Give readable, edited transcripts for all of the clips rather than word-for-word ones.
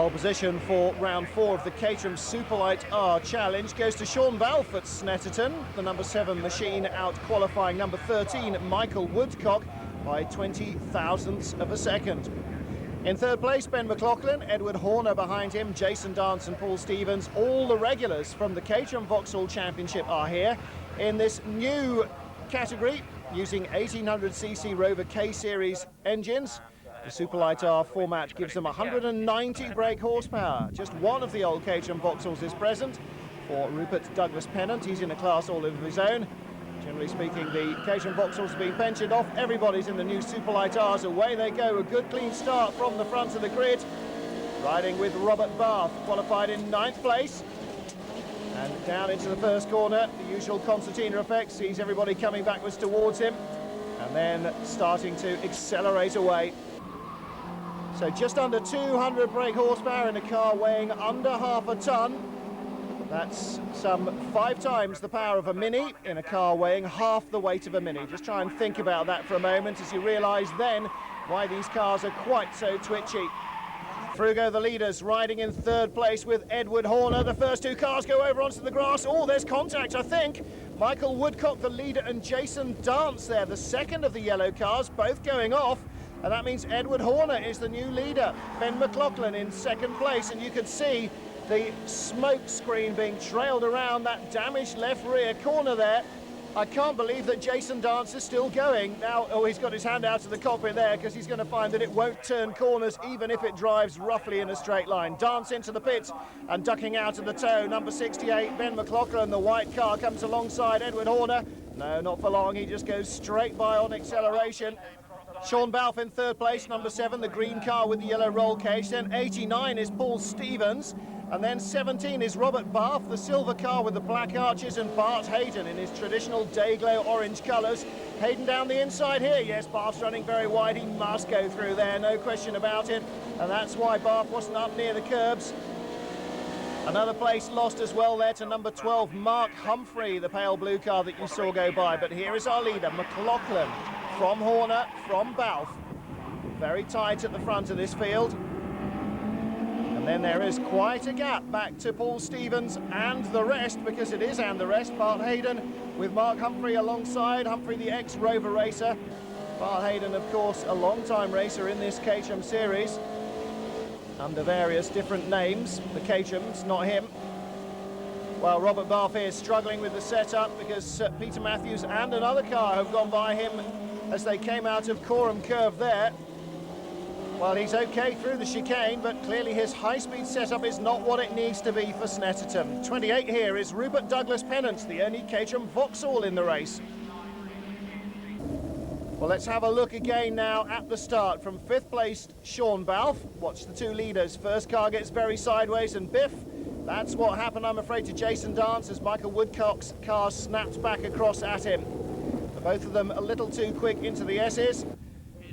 Pole position for round 4 of the Caterham Superlight R Challenge goes to Sean Balfe at Snetterton. The number 7 machine out qualifying number 13, Michael Woodcock, by 20 thousandths of a second. In third place, Ben McLaughlin, Edward Horner behind him, Jason Dance and Paul Stevens. All the regulars from the Caterham Vauxhall Championship are here in this new category using 1800cc Rover K-Series engines. The Superlight R format gives them 190 brake horsepower. Just one of the old Caterham Vauxhalls is present for Rupert Douglas Pennant. He's in a class all of his own. Generally speaking, the Caterham Vauxhalls have been pensioned off. Everybody's in the new Superlight Rs. Away they go. A good clean start from the front of the grid. Riding with Robert Balfe, qualified in 9th place. And down into the first corner, the usual concertina effect sees everybody coming backwards towards him. And then starting to accelerate away. So just under 200 brake horsepower in a car weighing under half a tonne. That's some 5 times the power of a Mini in a car weighing half the weight of a Mini. Just try and think about that for a moment as you realise then why these cars are quite so twitchy. Through go the leaders, riding in third place with Edward Horner. The first 2 cars go over onto the grass. Oh, there's contact, I think. Michael Woodcock, the leader, and Jason Dance there, the second of the yellow cars, both going off. And that means Edward Horner is the new leader. Ben McLaughlin in second place, and you can see the smoke screen being trailed around that damaged left rear corner there. I can't believe that Jason Dance is still going. Now, oh, he's got his hand out of the cockpit there because he's going to find that it won't turn corners even if it drives roughly in a straight line. Dance into the pits and ducking out of the toe. Number 68, Ben McLaughlin, the white car, comes alongside Edward Horner. No, not for long. He just goes straight by on acceleration. Sean Balfe in third place, number 7, the green car with the yellow roll cage. Then 89 is Paul Stevens. And then 17 is Robert Balfe, the silver car with the black arches, and Bart Hayden in his traditional day-glow orange colours. Hayden down the inside here. Yes, Balfe's running very wide. He must go through there, no question about it. And that's why Balfe wasn't up near the curbs. Another place lost as well there to number 12, Mark Humphrey, the pale blue car that you saw go by. But here is our leader, McLaughlin, from Horner, from Balfe. Very tight at the front of this field. And then there is quite a gap back to Paul Stevens and the rest, because it is and the rest. Bart Hayden with Mark Humphrey alongside. Humphrey, the ex-Rover racer. Bart Hayden, of course, a long-time racer in this Caterham series under various different names. The Caterhams, not him. Well, Robert Balfe is struggling with the setup because Peter Matthews and another car have gone by him as they came out of Combe curve there. Well, he's okay through the chicane, but clearly his high-speed setup is not what it needs to be for Snetterton. 28 here is Rupert Douglas Pennant, the only Caterham Vauxhall in the race. Well, let's have a look again now at the start. From 5th place, Sean Balfe. Watch the 2 leaders. First car gets very sideways and biff. That's what happened, I'm afraid, to Jason Dance as Michael Woodcock's car snapped back across at him. Both of them a little too quick into the S's.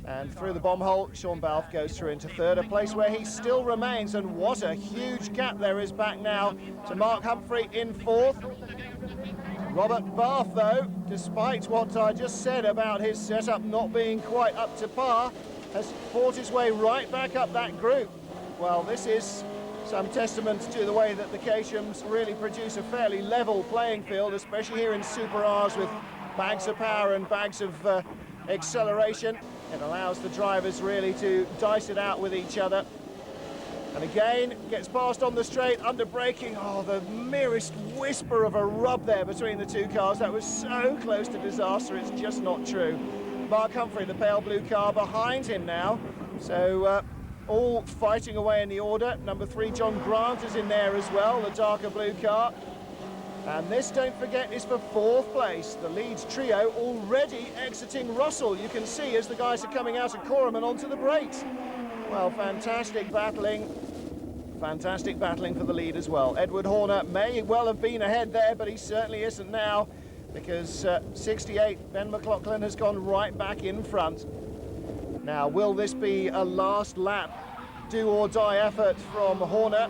And through the bomb hole, Sean Balfe goes through into third, a place where he still remains. And what a huge gap there is back now to Mark Humphrey in 4th. Robert Balfe, though, despite what I just said about his setup not being quite up to par, has fought his way right back up that group. Well, this is some testament to the way that the Caterhams really produce a fairly level playing field, especially here in Super Rs with bags of power and bags of acceleration. It allows the drivers really to dice it out with each other. And again, gets past on the straight, under braking. Oh, the merest whisper of a rub there between the 2 cars. That was so close to disaster, it's just not true. Mark Humphrey, the pale blue car, behind him now. So all fighting away in the order. Number 3, John Grant, is in there as well, the darker blue car. And this, don't forget, is for 4th place. The Leeds trio already exiting Russell. You can see as the guys are coming out of Combe and onto the brakes. Well, fantastic battling for the lead as well. Edward Horner may well have been ahead there, but he certainly isn't now, because 68, Ben McLaughlin, has gone right back in front. Now, will this be a last lap do-or-die effort from Horner?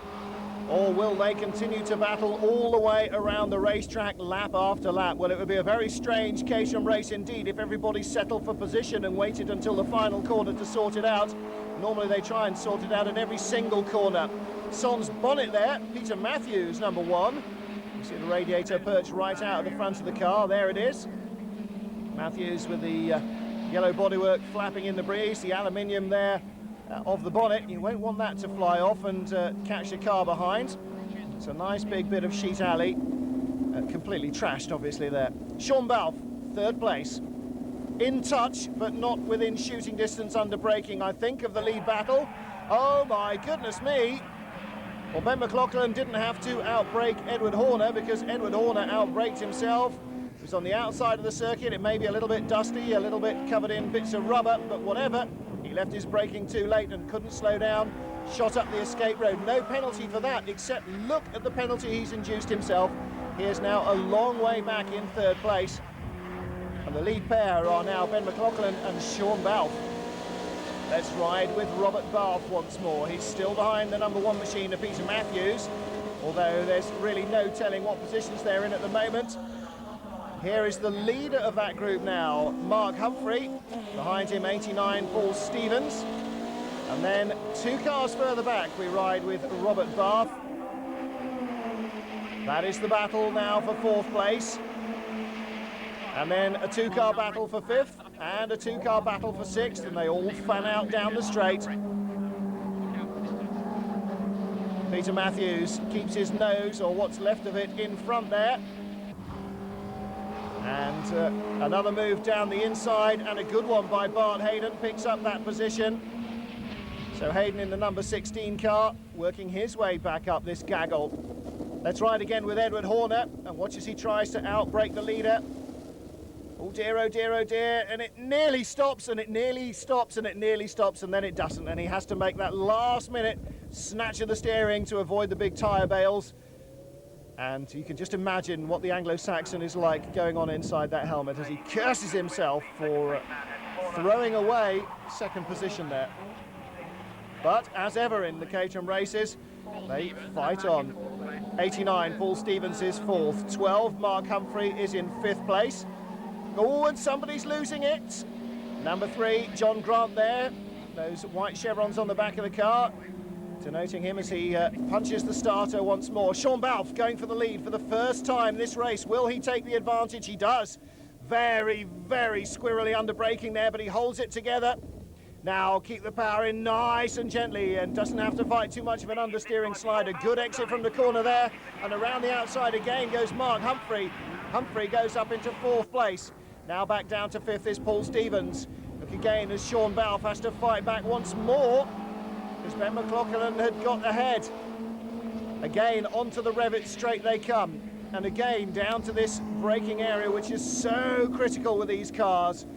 Or will they continue to battle all the way around the racetrack lap after lap? Well, it would be a very strange Caterham race indeed if everybody settled for position and waited until the final corner to sort it out. Normally they try and sort it out at every single corner. Son's bonnet there, Peter Matthews, number 1. You see the radiator perched right out of the front of the car, there it is. Matthews with the yellow bodywork flapping in the breeze, the aluminium there of the bonnet. You won't want that to fly off and catch the car behind. It's a nice big bit of sheet alley, completely trashed obviously there. Sean Balfe, 3rd place. In touch, but not within shooting distance under braking, I think, of the lead battle. Oh my goodness me! Well, Ben McLaughlin didn't have to outbrake Edward Horner because Edward Horner outbraked himself. It was on the outside of the circuit. It may be a little bit dusty, a little bit covered in bits of rubber, but whatever. He left his braking too late and couldn't slow down. Shot up the escape road. No penalty for that, except look at the penalty he's induced himself. He is now a long way back in 3rd place. And the lead pair are now Ben McLaughlin and Sean Balfe. Let's ride with Robert Balfe once more. He's still behind the number 1 machine of Peter Matthews, although there's really no telling what positions they're in at the moment. Here is the leader of that group now, Mark Humphrey. Behind him, 89, Paul Stevens. And then 2 cars further back, we ride with Robert Balfe. That is the battle now for 4th place. And then a 2-car battle for 5th and a 2-car battle for 6th, and they all fan out down the straight. Peter Matthews keeps his nose, or what's left of it, in front there. And another move down the inside, and a good one by Bart Hayden, picks up that position. So Hayden in the number 16 car, working his way back up this gaggle. Let's ride again with Edward Horner, and watch as he tries to outbrake the leader. Oh dear, oh dear, oh dear, and it nearly stops, and it nearly stops, and it nearly stops, and then it doesn't, and he has to make that last-minute snatch of the steering to avoid the big tyre bales. And you can just imagine what the Anglo-Saxon is like going on inside that helmet as he curses himself for throwing away 2nd position there. But, as ever in the Caterham races, they fight on. 89, Paul Stevens is 4th. 12, Mark Humphrey is in 5th place. Oh, and somebody's losing it. Number 3, John Grant there. Those white chevrons on the back of the car, denoting him as he punches the starter once more. Sean Balfe going for the lead for the first time this race. Will he take the advantage? He does. Very, very squirrely under braking there, but he holds it together. Now keep the power in nice and gently, and doesn't have to fight too much of an understeering slide. A good exit from the corner there, and around the outside again goes Mark Humphrey. Humphrey goes up into 4th place. Now back down to 5th is Paul Stevens. Look again as Sean Balfe has to fight back once more, because Ben McLaughlin had got ahead. Again onto the Revit straight they come, and again down to this braking area, which is so critical with these cars.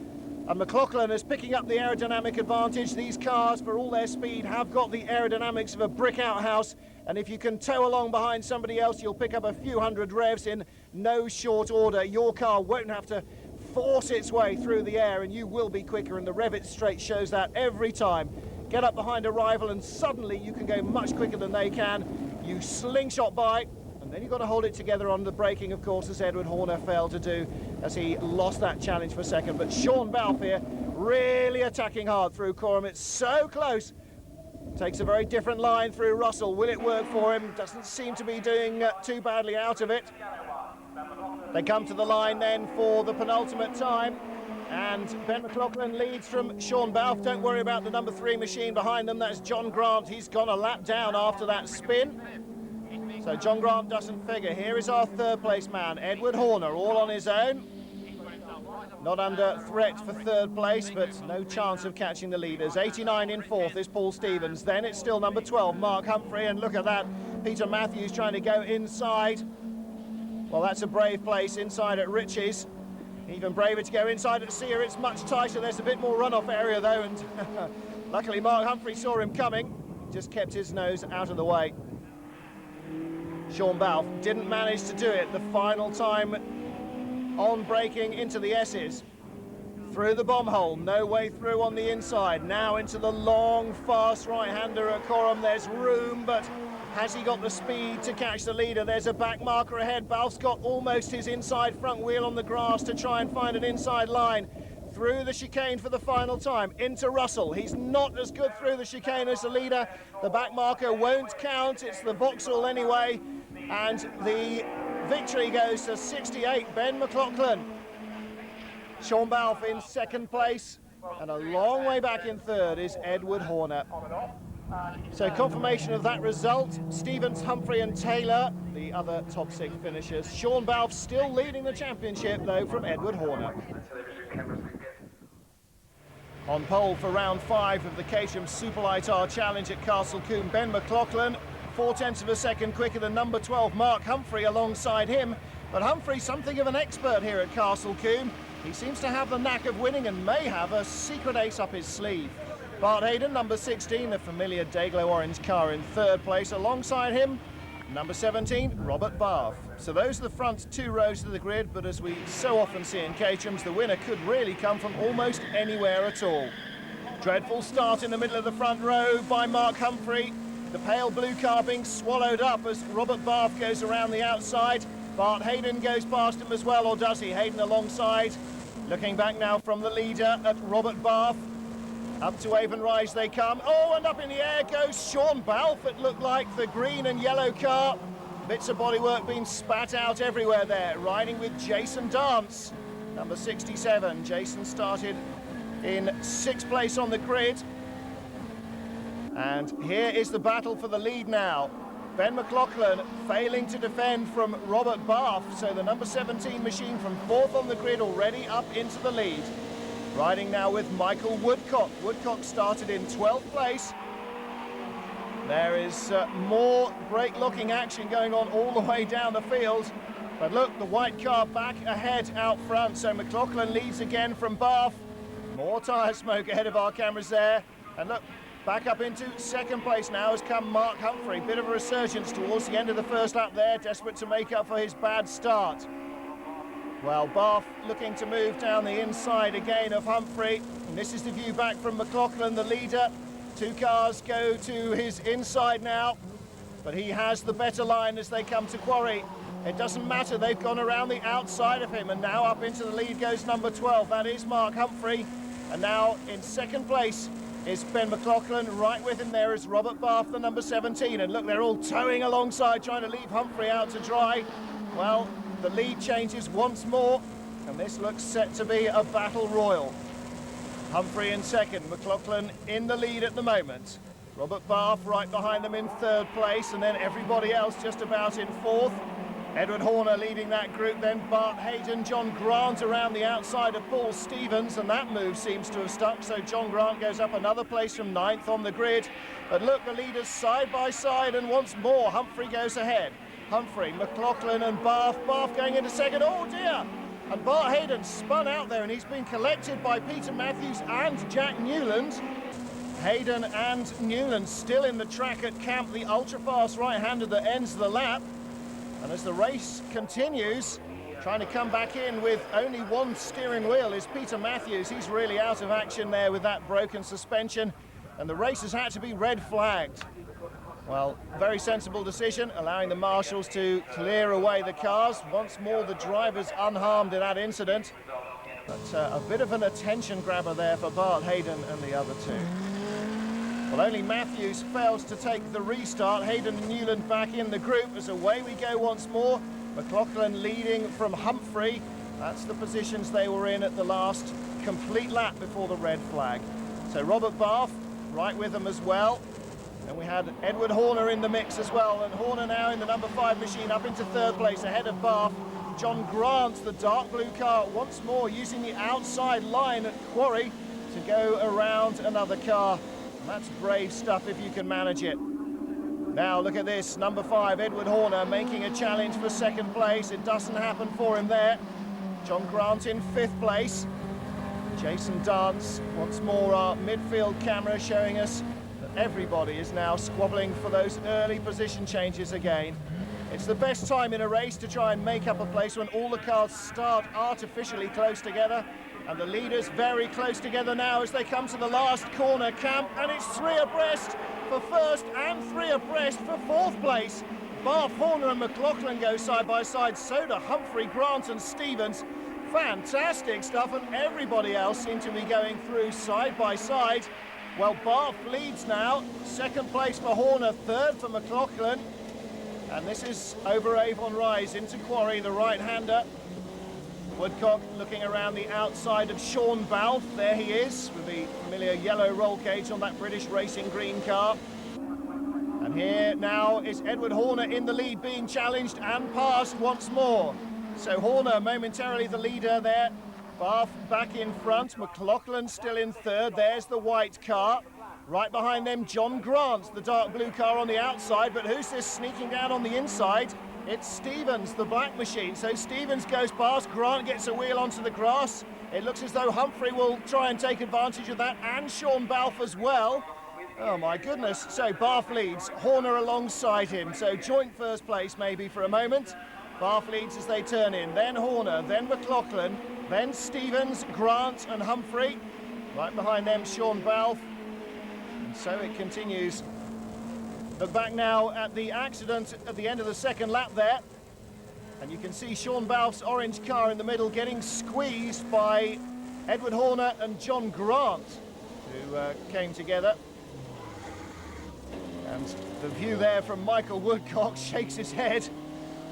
And McLaughlin is picking up the aerodynamic advantage. These cars, for all their speed, have got the aerodynamics of a brick outhouse, and if you can tow along behind somebody else, you'll pick up a few hundred revs in no short order. Your car won't have to force its way through the air, and you will be quicker, and the Revit straight shows that every time. Get up behind a rival and suddenly you can go much quicker than they can. You slingshot by, and then you've got to hold it together on the braking, of course, as Edward Horner failed to do as he lost that challenge for 2nd. But Sean Balfe here really attacking hard through Coram. It's so close. Takes a very different line through Russell. Will it work for him? Doesn't seem to be doing too badly out of it. They come to the line then for the penultimate time, and Ben McLaughlin leads from Sean Balfe. Don't worry about the number 3 machine behind them. That's John Grant. He's gone a lap down after that spin, so John Grant doesn't figure. Here is our 3rd place man, Edward Horner, all on his own. Not under threat for 3rd place, but no chance of catching the leaders. 89 in 4th is Paul Stevens. Then it's still number 12, Mark Humphrey, and look at that, Peter Matthews trying to go inside. Well, that's a brave place inside at Ritchie's. Even braver to go inside at Sear. It's much tighter. There's a bit more runoff area though, and luckily Mark Humphrey saw him coming. Just kept his nose out of the way. Sean Balfe didn't manage to do it the final time on braking into the S's. Through the bomb hole, no way through on the inside. Now into the long, fast right-hander at Coram. There's room, but has he got the speed to catch the leader? There's a back marker ahead. Balfe's got almost his inside front wheel on the grass to try and find an inside line. through the chicane for the final time, into Russell. He's not as good through the chicane as the leader. The back marker won't count, it's the Vauxhall anyway, and the victory goes to 68, Ben McLaughlin. Sean Balfe in second place, and a long way back in third is Edward Horner. So confirmation of that result, Stevens, Humphrey and Taylor, the other top 6 finishers. Sean Balfe still leading the championship though from Edward Horner. On pole for round 5 of the Caterham Superlight R Challenge at Castle Combe, Ben McLaughlin, 0.4 of a second quicker than number 12 Mark Humphrey alongside him. But Humphrey, something of an expert here at Castle Combe. He seems to have the knack of winning and may have a secret ace up his sleeve. Bart Hayden, number 16, the familiar Dayglow orange car in third place. Alongside him, number 17, Robert Balfe. So those are the front 2 rows of the grid, but as we so often see in Caterham's, the winner could really come from almost anywhere at all. Dreadful start in the middle of the front row by Mark Humphrey. The pale blue car being swallowed up as Robert Balfe goes around the outside. Bart Hayden goes past him as well, or does he? Hayden alongside. Looking back now from the leader at Robert Balfe. Up to Avonrise they come. Oh, and up in the air goes Sean Balfe. It looked like the green and yellow car. Bits of bodywork being spat out everywhere there. Riding with Jason Dance, number 67. Jason started in 6th place on the grid. And here is the battle for the lead now. Ben McLaughlin failing to defend from Robert Balfe. So the number 17 machine from 4th on the grid already up into the lead. Riding now with Michael Woodcock. Woodcock started in 12th place. There is more brake-locking action going on all the way down the field. But look, the white car back ahead out front. So McLaughlin leads again from Balfe. More tyre smoke ahead of our cameras there. And look, back up into 2nd place now has come Mark Humphrey. Bit of a resurgence towards the end of the first lap there, desperate to make up for his bad start. Well, Balfe looking to move down the inside again of Humphrey. And this is the view back from McLaughlin, the leader. 2 cars go to his inside now, but he has the better line as they come to Quarry. It doesn't matter, they've gone around the outside of him, and now up into the lead goes number 12. That is Mark Humphrey. And now in 2nd place is Ben McLaughlin. Right with him there is Robert Balfe, the number 17. And look, they're all towing alongside, trying to leave Humphrey out to dry. Well, the lead changes once more, and this looks set to be a battle royal. Humphrey in 2nd, McLaughlin in the lead at the moment. Robert Balfe right behind them in 3rd place, and then everybody else just about in 4th. Edward Horner leading that group, then Bart Hayden, John Grant around the outside of Paul Stevens, and that move seems to have stuck, so John Grant goes up another place from 9th on the grid. But look, the leaders side by side, and once more Humphrey goes ahead. Humphrey, McLaughlin and Balfe. Balfe going into 2nd, oh dear! And Bart Hayden spun out there, and he's been collected by Peter Matthews and Jack Newland. Hayden and Newland still in the track at camp, the ultra-fast right-hander that ends the lap. And as the race continues, trying to come back in with only one steering wheel is Peter Matthews. He's really out of action there with that broken suspension, and the race has had to be red flagged. Well, very sensible decision, allowing the marshals to clear away the cars. Once more, the drivers unharmed in that incident. But a bit of an attention grabber there for Bart Hayden and the other 2. Well, only Matthews fails to take the restart. Hayden and Newland back in the group as away we go once more. McLaughlin leading from Humphrey. That's the positions they were in at the last complete lap before the red flag. So Robert Balfe right with them as well. And we had Edward Horner in the mix as well, and Horner now in the number 5 machine up into 3rd place ahead of Balfe. John Grant, the dark blue car, once more using the outside line at Quarry to go around another car. And that's brave stuff if you can manage it. Now look at this, number 5, Edward Horner making a challenge for 2nd place. It doesn't happen for him there. John Grant in 5th place. Jason Dance, once more our midfield camera showing us everybody is now squabbling for those early position changes again. It's the best time in a race to try and make up a place when all the cars start artificially close together, and the leaders very close together now as they come to the last corner camp, and it's 3 abreast for 1st and 3 abreast for 4th place. Balfe, Horner and McLaughlin go side by side, so do Humphrey, Grant and Stevens. Fantastic stuff, and everybody else seems to be going through side by side. Well, Bath leads now. Second place for Horner, third for McLaughlin. And this is over Avon Rise into Quarry, the right-hander. Woodcock looking around the outside of Sean Balfe. There he is, with the familiar yellow roll cage on that British Racing green car. And here now is Edward Horner in the lead, being challenged and passed once more. So Horner momentarily the leader there. Bath back in front, McLaughlin still in third. There's the white car. Right behind them, John Grant, the dark blue car on the outside. But who's this sneaking down on the inside? It's Stevens, the black machine. So Stevens goes past, Grant gets a wheel onto the grass. It looks as though Humphrey will try and take advantage of that, and Sean Balfe as well. Oh my goodness. So Bath leads, Horner alongside him. So joint first place maybe for a moment. Bath leads as they turn in, then Horner, then McLaughlin, then Stevens, Grant and Humphrey. Right behind them, Sean Balfe. And so it continues. Look back now at the accident at the end of the second lap there. And you can see Sean Balfe's orange car in the middle getting squeezed by Edward Horner and John Grant, who came together. And the view there from Michael Woodcock shakes his head.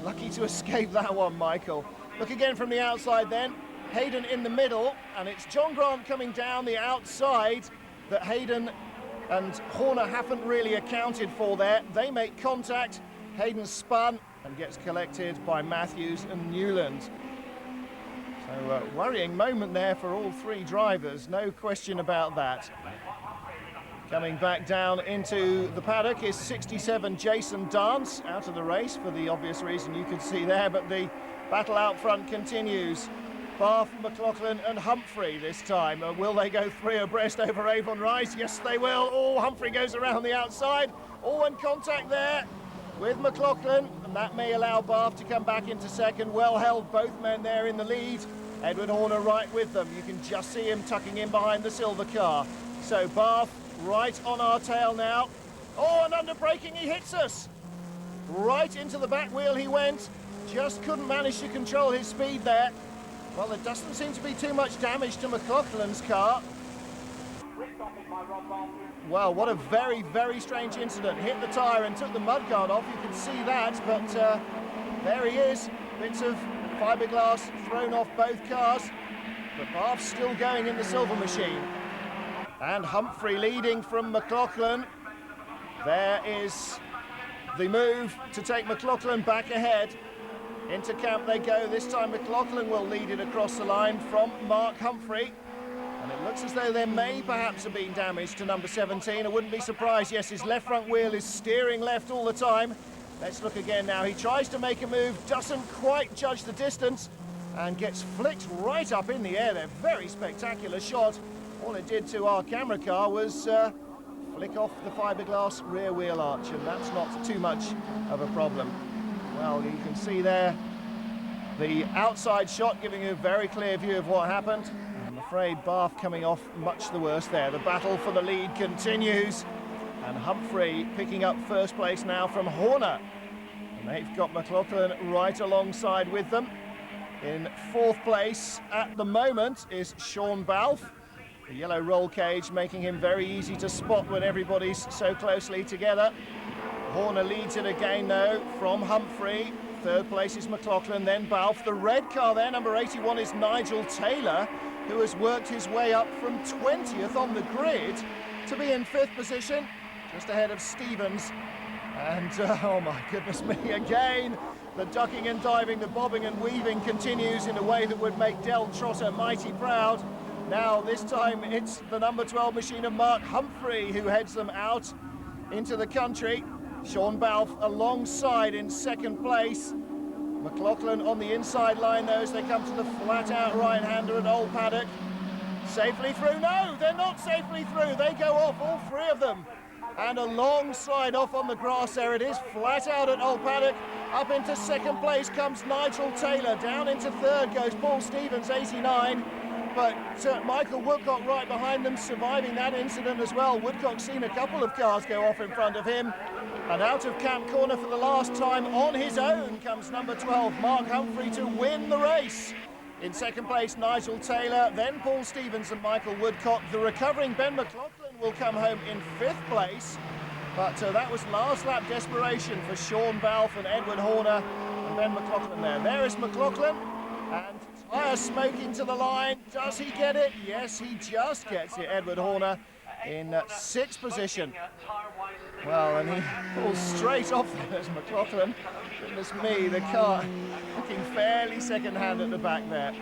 Lucky to escape that one, Michael. Look again from the outside then. Hayden in the middle, and it's John Grant coming down the outside that Hayden and Horner haven't really accounted for there. They make contact, Hayden spun and gets collected by Matthews and Newland. So worrying moment there for all three drivers, no question about that. Coming back down into the paddock is 67 Jason Dance, out of the race for the obvious reason you can see there, but the battle out front continues. Bath, McLaughlin and Humphrey this time. Will they go three abreast over Avon Rise? Yes, they will. Oh, Humphrey goes around the outside. Oh, and contact there with McLaughlin, and that may allow Bath to come back into second. Well held, both men there in the lead. Edward Horner right with them. You can just see him tucking in behind the silver car. So Bath right on our tail now. Oh, and under braking he hits us. Right into the back wheel he went. Just couldn't manage to control his speed there. Well, there doesn't seem to be too much damage to McLaughlin's car. Well, what a very, very strange incident. Hit the tyre and took the mudguard off. You can see that, but there he is. Bits of fiberglass thrown off both cars. But Bath's still going in the silver machine. And Humphrey leading from McLaughlin. There is the move to take McLaughlin back ahead. Into camp they go. This time McLaughlin will lead it across the line from Mark Humphrey. And it looks as though there may perhaps have been damage to number 17. I wouldn't be surprised. Yes, his left front wheel is steering left all the time. Let's look again now. He tries to make a move, doesn't quite judge the distance, and gets flicked right up in the air there. Very spectacular shot. All it did to our camera car was flick off the fiberglass rear wheel arch, and that's not too much of a problem. Well, you can see there the outside shot giving you a very clear view of what happened. I'm afraid Bath coming off much the worst there. The battle for the lead continues, and Humphrey picking up first place now from Horner. And they've got McLaughlin right alongside with them. In fourth place at the moment is Sean Balfe. The yellow roll cage making him very easy to spot when everybody's so closely together. Horner leads it again though from Humphrey. Third place is McLaughlin, then Balfe. The red car there, number 81, is Nigel Taylor, who has worked his way up from 20th on the grid to be in fifth position, just ahead of Stevens. And oh my goodness me, again, the ducking and diving, the bobbing and weaving continues in a way that would make Del Trotter mighty proud. Now, this time it's the number 12 machine of Mark Humphrey who heads them out into the country. Sean Balfe alongside in second place. McLaughlin on the inside line though as they come to the flat-out right-hander at Old Paddock. Safely through? No, they're not safely through. They go off, all three of them. And a long slide off on the grass there it is, flat out at Old Paddock. Up into second place comes Nigel Taylor. Down into third goes Paul Stevens, 89. But Michael Woodcock right behind them, surviving that incident as well. Woodcock's seen a couple of cars go off in front of him. And out of Camp Corner for the last time on his own comes number 12, Mark Humphrey, to win the race. In second place, Nigel Taylor, then Paul Stevens and Michael Woodcock. The recovering Ben McLaughlin will come home in 5th place. But that was last lap desperation for Sean Balfe and Edward Horner and Ben McLaughlin there. There is McLaughlin, and tyre smoking to the line. Does he get it? Yes, he just gets it. Edward Horner in 6th position. Well, and he pulls straight off there as McLaughlin. Goodness me, the car looking fairly second-hand at the back there.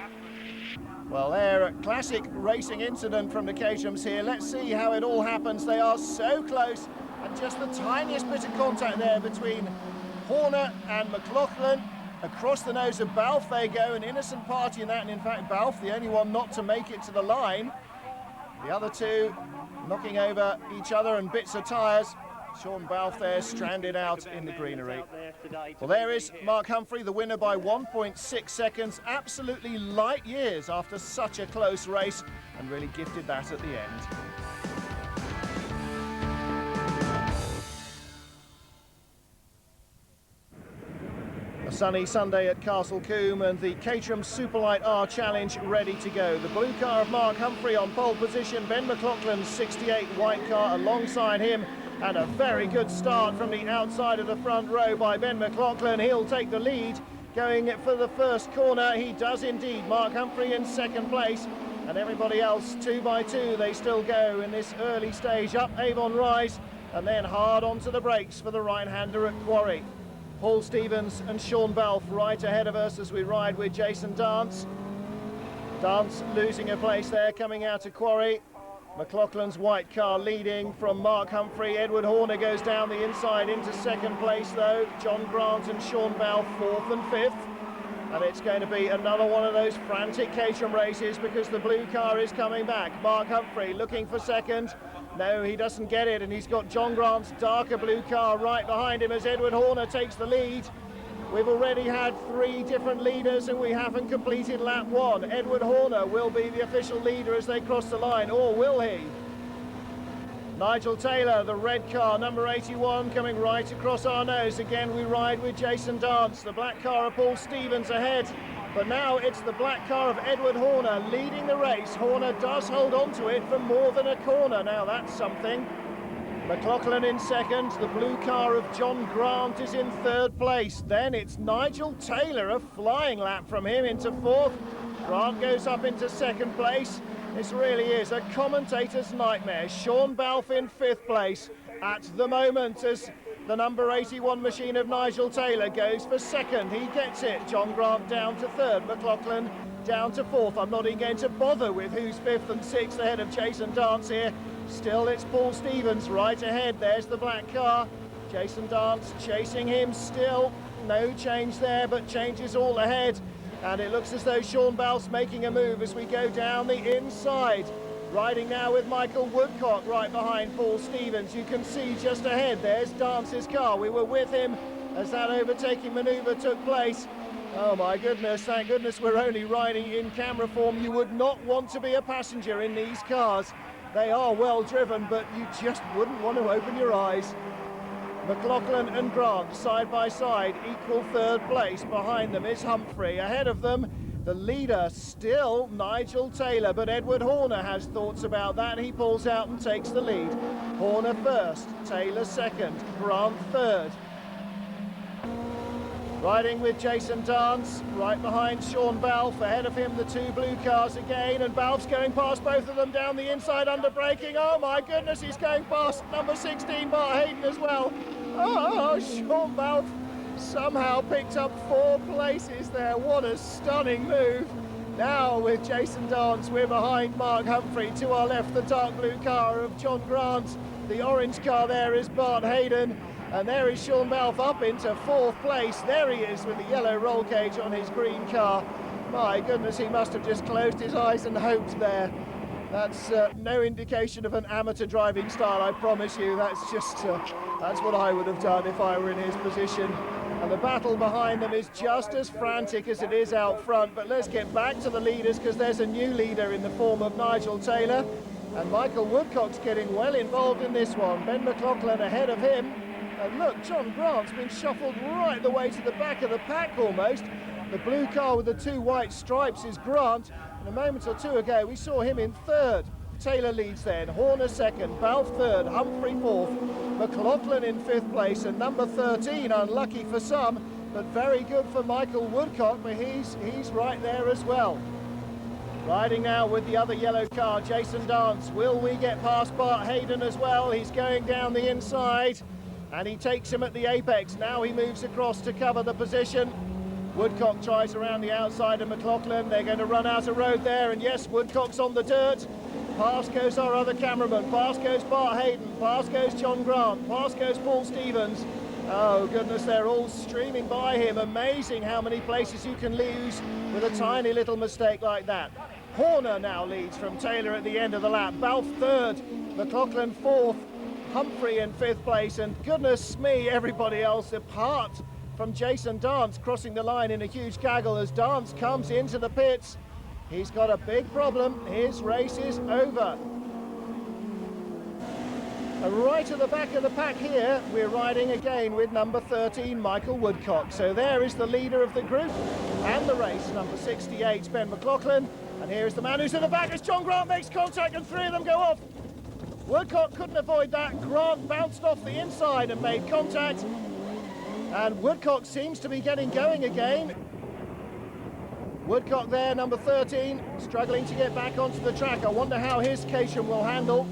Well, there, a classic racing incident from the Caterhams here. Let's see how it all happens. They are so close, and just the tiniest bit of contact there between Horner and McLaughlin. Across the nose of Balfe they go, an innocent party in that, and in fact Balfe the only one not to make it to the line. The other two knocking over each other and bits of tyres. Sean Balfe there stranded out in the greenery. Well, there is Mark Humphrey, the winner by 1.6 seconds. Absolutely light years after such a close race, and really gifted that at the end. A sunny Sunday at Castle Combe, and the Caterham Superlight R Challenge ready to go. The blue car of Mark Humphrey on pole position, Ben McLaughlin's 68 white car alongside him, and a very good start from the outside of the front row by Ben McLaughlin. He'll take the lead going for the first corner. He does indeed. Mark Humphrey in second place, and everybody else 2 by 2 they still go in this early stage. Up Avon Rise and then hard onto the brakes for the right-hander at Quarry. Paul Stevens and Sean Balfe right ahead of us as we ride with Jason Dance. Dance losing a place there coming out of Quarry. McLaughlin's white car leading from Mark Humphrey. Edward Horner goes down the inside into second place though. John Grant and Sean Balfe 4th and 5th. And it's going to be another one of those frantic Caterham races because the blue car is coming back. Mark Humphrey looking for second. No, he doesn't get it, and he's got John Grant's darker blue car right behind him as Edward Horner takes the lead. We've already had 3 different leaders and we haven't completed lap 1. Edward Horner will be the official leader as they cross the line, or will he? Nigel Taylor, the red car, number 81, coming right across our nose. Again, we ride with Jason Dance. The black car of Paul Stevens ahead. But now it's the black car of Edward Horner leading the race. Horner does hold on to it for more than a corner. Now that's something. McLaughlin in second. The blue car of John Grant is in 3rd place. Then it's Nigel Taylor, a flying lap from him into 4th. Grant goes up into 2nd place. This really is a commentator's nightmare. Sean Balfe in 5th place at the moment as the number 81 machine of Nigel Taylor goes for 2nd. He gets it. John Grant down to 3rd. McLaughlin down to 4th. I'm not even going to bother with who's 5th and 6th ahead of Jason Dance here. Still, it's Paul Stevens right ahead. There's the black car. Jason Dance chasing him still. No change there, but changes all ahead. And it looks as though Sean Balfe's making a move as we go down the inside. Riding now with Michael Woodcock right behind Paul Stevens. You can see just ahead, there's Dance's car. We were with him as that overtaking manoeuvre took place. Oh my goodness, thank goodness we're only riding in camera form. You would not want to be a passenger in these cars. They are well driven, but you just wouldn't want to open your eyes. McLaughlin and Grant side by side, equal 3rd place. Behind them is Humphrey. Ahead of them, the leader still Nigel Taylor, but Edward Horner has thoughts about that. He pulls out and takes the lead. Horner first, Taylor second, Grant 3rd. Riding with Jason Dance, right behind Sean Balfe. Ahead of him, the 2 blue cars again, and Balfe's going past both of them down the inside under braking. Oh my goodness, he's going past number 16, Bart Hayden as well. Oh, Sean Balfe somehow picked up 4 places there. What a stunning move. Now with Jason Dance, we're behind Mark Humphrey. To our left, the dark blue car of John Grant. The orange car there is Bart Hayden. And there is Sean Balfe up into 4th place. There he is with the yellow roll cage on his green car. My goodness, he must have just closed his eyes and hoped there. That's no indication of an amateur driving style, I promise you. That's just, that's what I would have done if I were in his position. And the battle behind them is just as frantic as it is out front. But let's get back to the leaders, because there's a new leader in the form of Nigel Taylor. And Michael Woodcock's getting well involved in this one. Ben McLaughlin ahead of him. And look, John Grant's been shuffled right the way to the back of the pack almost. The blue car with the 2 white stripes is Grant, and a moment or two ago we saw him in third. Taylor leads then, Horner second, Balfe third, Humphrey fourth, McLaughlin in 5th place, and number 13, unlucky for some, but very good for Michael Woodcock, but he's right there as well. Riding now with the other yellow car, Jason Dance. Will we get past Bart Hayden as well? He's going down the inside, and he takes him at the apex. Now he moves across to cover the position. Woodcock tries around the outside of McLaughlin. They're going to run out of road there, and yes, Woodcock's on the dirt. Past goes our other cameraman, past goes Bart Hayden, past goes John Grant, past goes Paul Stevens. Oh goodness, they're all streaming by him. Amazing how many places you can lose with a tiny little mistake like that. Horner now leads from Taylor at the end of the lap. Balfe third, McLaughlin fourth, Humphrey in 5th place, and goodness me, everybody else apart from Jason Dance crossing the line in a huge gaggle as Dance comes into the pits. He's got a big problem. His race is over. And right at the back of the pack here, we're riding again with number 13, Michael Woodcock. So there is the leader of the group and the race, number 68, Ben McLaughlin. And here's the man who's in the back as John Grant makes contact and 3 of them go off. Woodcock couldn't avoid that. Grant bounced off the inside and made contact. And Woodcock seems to be getting going again. Woodcock there, number 13, struggling to get back onto the track. I wonder how his Caterham will handle.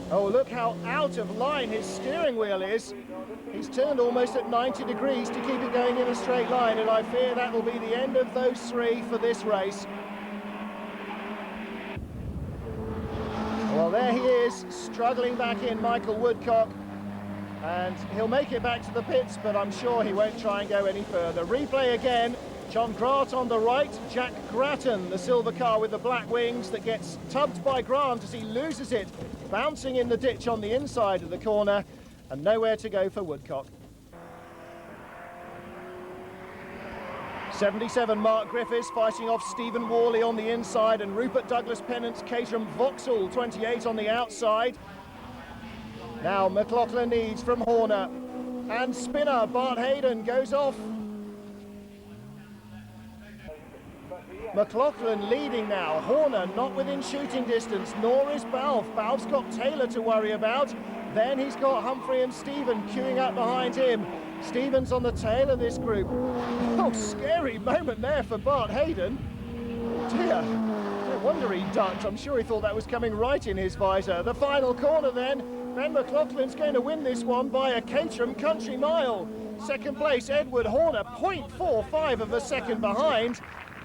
Oh, look how out of line his steering wheel is. He's turned almost at 90 degrees to keep it going in a straight line, and I fear that will be the end of those 3 for this race. Well, there he is, struggling back in, Michael Woodcock. And he'll make it back to the pits, but I'm sure he won't try and go any further. Replay again. John Grant on the right, Jack Grattan, the silver car with the black wings that gets tubbed by Grant as he loses it, bouncing in the ditch on the inside of the corner, and nowhere to go for Woodcock. 77 Mark Griffiths fighting off Stephen Worley on the inside, and Rupert Douglas Pennant's Caterham Vauxhall 28 on the outside. Now McLaughlin needs from Horner, and spinner Bart Hayden goes off. McLaughlin leading now, Horner not within shooting distance, nor is Balfe. Balfe's got Taylor to worry about. Then he's got Humphrey and Stephen queuing up behind him. Stevens on the tail of this group. Oh, scary moment there for Bart Hayden. Dear, no wonder he ducked. I'm sure he thought that was coming right in his visor. The final corner then. Ben McLaughlin's going to win this one by a Caterham country mile. Second place, Edward Horner, 0.45 of a second behind.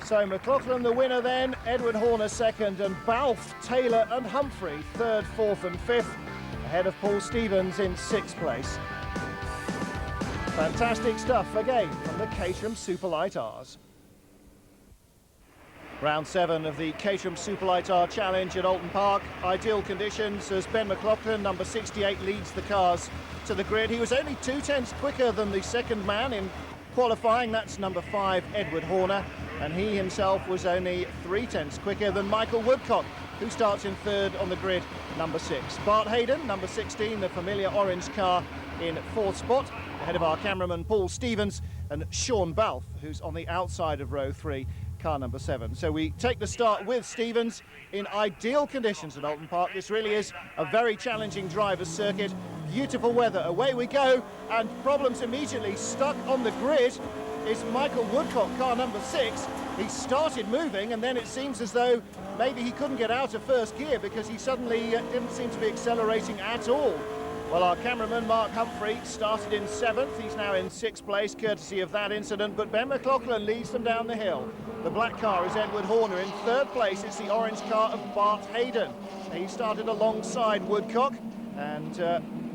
So McLaughlin the winner then, Edward Horner second, and Balfe, Taylor and Humphrey third, fourth and fifth, ahead of Paul Stevens in 6th place. Fantastic stuff again from the Caterham Superlight Rs. Round 7 of the Caterham Superlight R Challenge at Oulton Park. Ideal conditions as Ben McLaughlin, number 68, leads the cars to the grid. He was only 2/10 quicker than the second man in qualifying. That's number 5, Edward Horner. And he himself was only 3/10 quicker than Michael Woodcock, who starts in 3rd on the grid, number 6. Bart Hayden, number 16, the familiar orange car, in 4th spot, ahead of our cameraman Paul Stevens, and Sean Balfe, who's on the outside of row 3, car number 7. So we take the start with Stevens in ideal conditions at Oulton Park. This really is a very challenging driver's circuit. Beautiful weather, away we go, and problems immediately. Stuck on the grid is Michael Woodcock, car number 6. He started moving, and then it seems as though maybe he couldn't get out of first gear because he suddenly didn't seem to be accelerating at all. Well, our cameraman Mark Humphrey started in 7th. He's now in 6th place courtesy of that incident, but Ben McLaughlin leads them down the hill. The black car is Edward Horner. In 3rd place it's the orange car of Bart Hayden. He started alongside Woodcock, and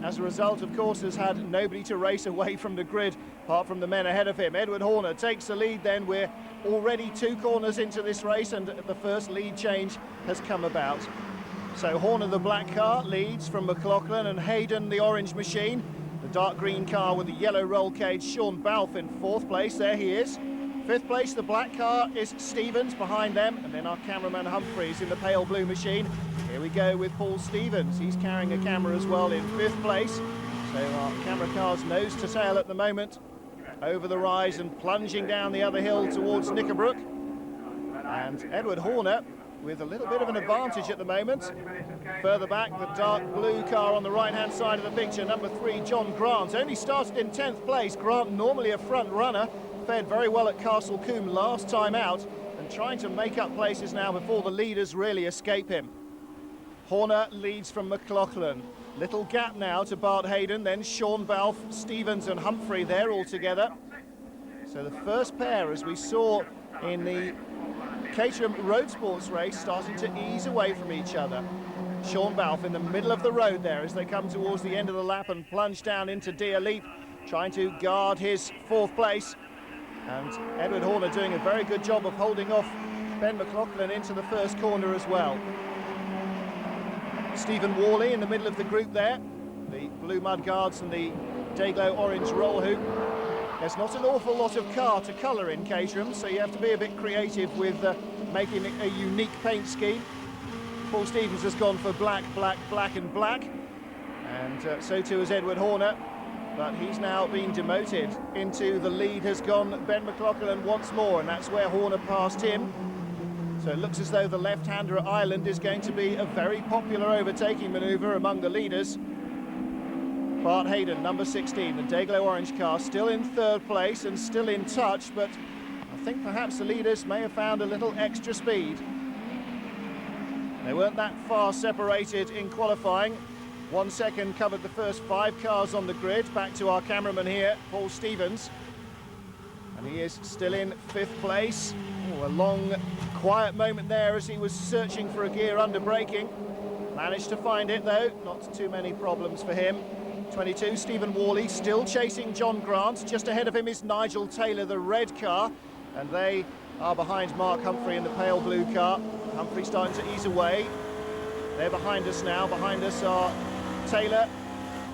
as a result, of course, has had nobody to race away from the grid apart from the men ahead of him. Edward Horner takes the lead then. We're already 2 corners into this race, and the first lead change has come about. So Horner, the black car, leads from McLaughlin, and Hayden, the orange machine. The dark green car with the yellow roll cage, Sean Balfe, in 4th place. There he is. 5th place, the black car, is Stevens behind them, and then our cameraman Humphreys in the pale blue machine. Here we go with Paul Stevens. He's carrying a camera as well in 5th place. So our camera car's nose to tail at the moment. over the rise and plunging down the other hill towards Knickerbrook. And Edward Horner with a little bit of an advantage at the moment. Further back, the dark blue car on the right-hand side of the picture, number 3, John Grant. Only started in 10th place. Grant, normally a front runner, fared very well at Castle Combe last time out, and trying to make up places now before the leaders really escape him. Horner leads from McLaughlin. Little gap now to Bart Hayden, then Sean Balfe, Stevens and Humphrey, they're all together. So the first pair, as we saw in the Caterham Road Sports race, starting to ease away from each other. Sean Balfe in the middle of the road there as they come towards the end of the lap and plunge down into Deer Leap, trying to guard his 4th place. And Edward Horner doing a very good job of holding off Ben McLaughlin into the first corner as well. Stephen Worley in the middle of the group there, the blue mud guards and the Dayglow orange roll hoop. There's not an awful lot of car to colour in Caterham, so you have to be a bit creative with making a unique paint scheme. Paul Stevens has gone for black, black, black and black, and so too has Edward Horner, but he's now been demoted. Into the lead has gone Ben McLaughlin once more, and that's where Horner passed him. So it looks as though the left-hander at Ireland is going to be a very popular overtaking manoeuvre among the leaders. Bart Hayden, number 16, the Dayglow orange car, still in 3rd place and still in touch, but I think perhaps the leaders may have found a little extra speed. They weren't that far separated in qualifying. 1 second covered the first 5 cars on the grid. Back to our cameraman here, Paul Stevens. And he is still in 5th place. Oh, a long, quiet moment there as he was searching for a gear under braking. Managed to find it though, not too many problems for him. 22, Stephen Worley, still chasing John Grant. Just ahead of him is Nigel Taylor, the red car. And they are behind Mark Humphrey in the pale blue car. Humphrey starting to ease away. They're behind us now. Behind us are Taylor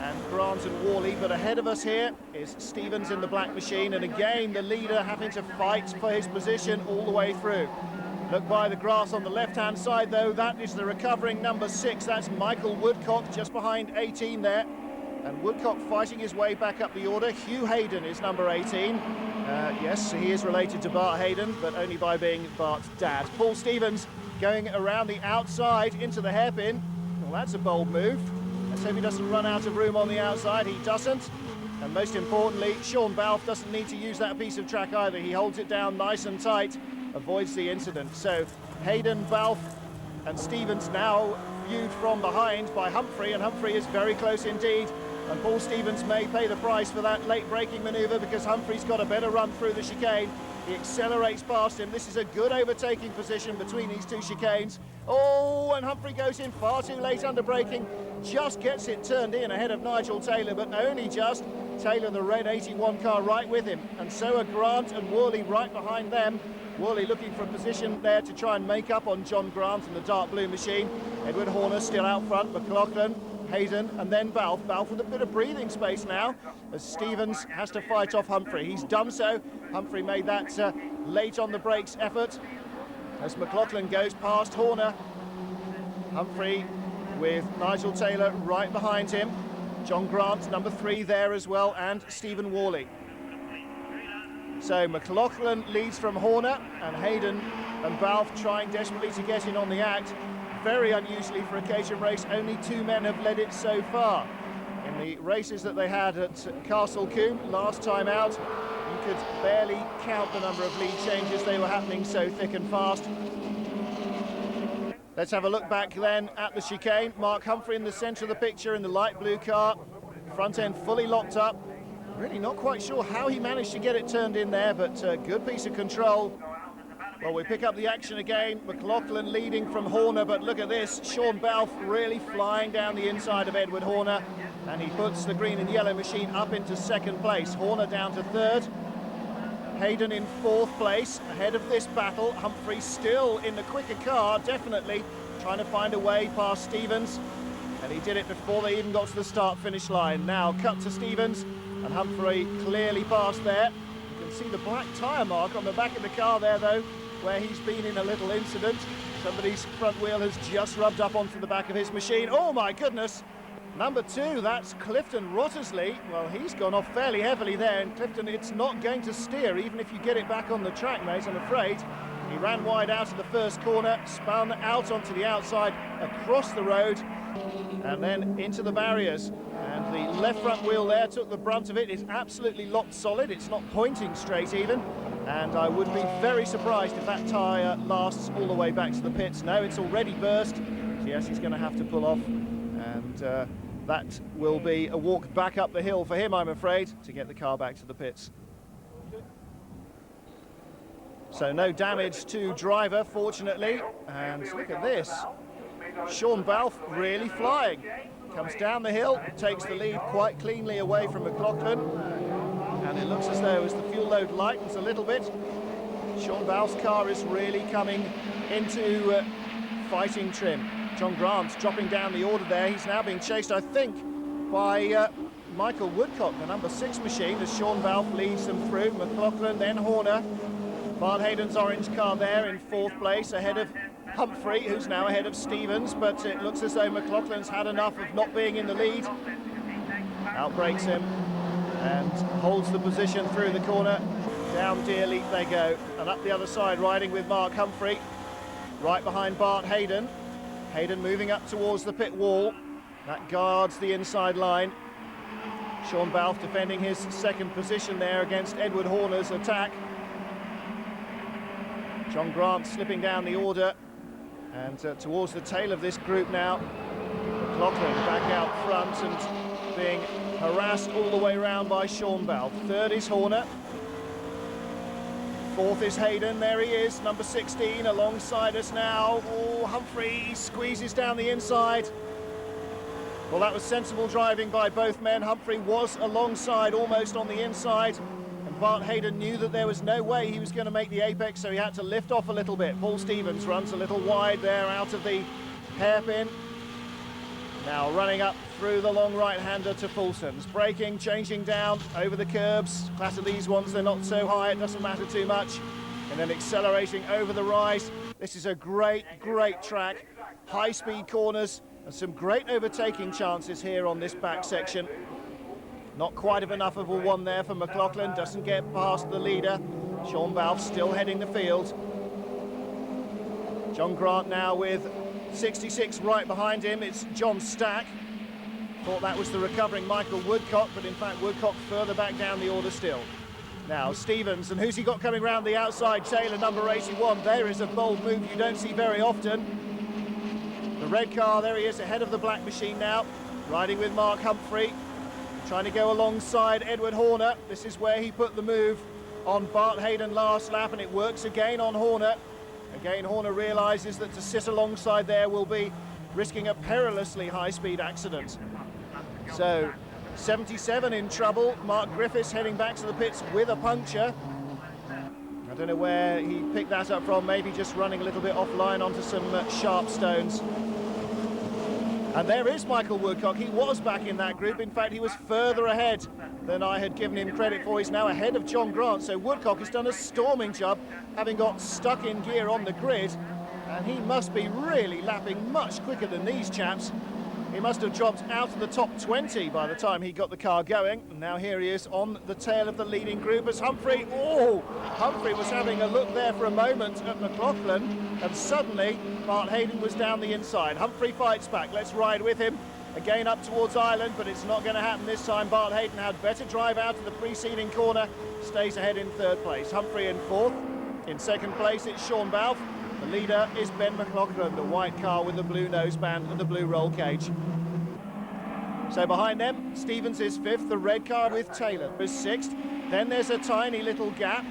and Grant and Worley, but ahead of us here is Stevens in the black machine, and again the leader having to fight for his position all the way through. Look by the grass on the left-hand side though, that is the recovering number 6, that's Michael Woodcock, just behind 18 there. And Woodcock fighting his way back up the order. Hugh Hayden is number 18. Yes, he is related to Bart Hayden, but only by being Bart's dad. Paul Stevens going around the outside into the hairpin. Well, that's a bold move. Let's hope he doesn't run out of room on the outside. He doesn't. And most importantly, Sean Balfe doesn't need to use that piece of track either. He holds it down nice and tight, avoids the incident. So Hayden, Balfe and Stevens now viewed from behind by Humphrey, and Humphrey is very close indeed. And Paul Stevens may pay the price for that late braking manoeuvre because Humphrey's got a better run through the chicane. He accelerates past him. This is a good overtaking position between these 2 chicanes. Oh, and Humphrey goes in far too late under braking. Just gets it turned in ahead of Nigel Taylor, but only just. Taylor, the red 81 car, right with him. And so are Grant and Worley right behind them. Worley looking for a position there to try and make up on John Grant and the dark blue machine. Edward Horner still out front. McLaughlin, Hayden and then Balfe. Balfe with a bit of breathing space now as Stevens has to fight off Humphrey. He's done so. Humphrey made that late on the brakes effort as McLaughlin goes past Horner. Humphrey with Nigel Taylor right behind him. John Grant, number 3 there as well, and Stephen Worley. So McLaughlin leads from Horner, and Hayden and Balfe trying desperately to get in on the act. Very unusually for a Caterham race, only 2 men have led it so far. In the races that they had at Castle Combe last time out, you could barely count the number of lead changes. They were happening so thick and fast. Let's have a look back then at the chicane. Mark Humphrey in the centre of the picture in the light blue car. Front end fully locked up. Really not quite sure how he managed to get it turned in there, but good piece of control. Well, we pick up the action again. McLaughlin leading from Horner, but look at this. Sean Balfe really flying down the inside of Edward Horner, and he puts the green and yellow machine up into 2nd place. Horner down to 3rd. Hayden in 4th place. Ahead of this battle, Humphrey still in the quicker car, definitely trying to find a way past Stevens, and he did it before they even got to the start-finish line. Now cut to Stevens, and Humphrey clearly passed there. You can see the black tyre mark on the back of the car there, though, where he's been in a little incident. Somebody's front wheel has just rubbed up onto the back of his machine. Oh my goodness! Number 2, that's Clifton Wrottesley. Well, he's gone off fairly heavily there, and Clifton, it's not going to steer, even if you get it back on the track, mate, I'm afraid. He ran wide out of the first corner, spun out onto the outside, across the road, and then into the barriers. And the left front wheel there took the brunt of it. It's absolutely locked solid. It's not pointing straight even. And I would be very surprised if that tyre lasts all the way back to the pits. No, it's already burst. So yes, he's going to have to pull off. And that will be a walk back up the hill for him, I'm afraid, to get the car back to the pits. So no damage to driver, fortunately. And look at this. Sean Balfe really flying. Comes down the hill, takes the lead quite cleanly away from McLaughlin. And it looks as though as the fuel load lightens a little bit, Sean Balfe's car is really coming into fighting trim. John Grant's dropping down the order there. He's now being chased, I think, by Michael Woodcock, the number 6 machine, as Sean Balfe leads them through. McLaughlin, then Horner. Bart Hayden's orange car there in 4th place, ahead of Humphrey, who's now ahead of Stevens, but it looks as though McLaughlin's had enough of not being in the lead. Outbrakes him and holds the position through the corner. Down Deerleap they go, and up the other side, riding with Mark Humphrey, right behind Bart Hayden. Hayden moving up towards the pit wall. That guards the inside line. Sean Balfe defending his 2nd position there against Edward Horner's attack. John Grant slipping down the order, and towards the tail of this group now. McLaughlin back out front and being harassed all the way around by Sean Balfe. 3rd is Horner. 4th is Hayden, there he is, number 16, alongside us now. Oh, Humphrey squeezes down the inside. Well, that was sensible driving by both men. Humphrey was alongside, almost on the inside. And Bart Hayden knew that there was no way he was going to make the apex, so he had to lift off a little bit. Paul Stevens runs a little wide there out of the hairpin. Now running up through the long right-hander to Fulton's. Braking, changing down over the curbs. Class of these ones, they're not so high, it doesn't matter too much. And then accelerating over the rise. This is a great, great track. High-speed corners and some great overtaking chances here on this back section. Not quite enough of a one there for McLaughlin. Doesn't get past the leader. Sean Balfe still heading the field. John Grant now with 66 right behind him. It's John Stack. Thought that was the recovering Michael Woodcock, but in fact Woodcock further back down the order still. Now Stevens, and who's he got coming round the outside? Taylor, number 81. There is a bold move you don't see very often. The red car, there he is, ahead of the black machine now, riding with Mark Humphrey, trying to go alongside Edward Horner. This is where he put the move on Bart Hayden last lap, and it works again on Horner. Again, Horner realises that to sit alongside there will be risking a perilously high-speed accident. So, 77 in trouble. Mark Griffiths heading back to the pits with a puncture. I don't know where he picked that up from, maybe just running a little bit offline onto some sharp stones. And there is Michael Woodcock. He was back in that group. In fact, he was further ahead than I had given him credit for. He's now ahead of John Grant. So Woodcock has done a storming job, having got stuck in gear on the grid. And he must be really lapping much quicker than these chaps. He must have dropped out of the top 20 by the time he got the car going. And now here he is on the tail of the leading group as Humphrey. Oh, Humphrey was having a look there for a moment at McLaughlin, and suddenly Bart Hayden was down the inside. Humphrey fights back. Let's ride with him. Again up towards Ireland, but it's not going to happen this time. Bart Hayden had better drive out of the preceding corner. Stays ahead in 3rd place. Humphrey in 4th. In 2nd place, it's Sean Balfe. The leader is Ben McLaughlin, the white car with the blue noseband and the blue roll cage. So behind them, Stevens is 5th, the red car with Taylor is 6th. Then there's a tiny little gap,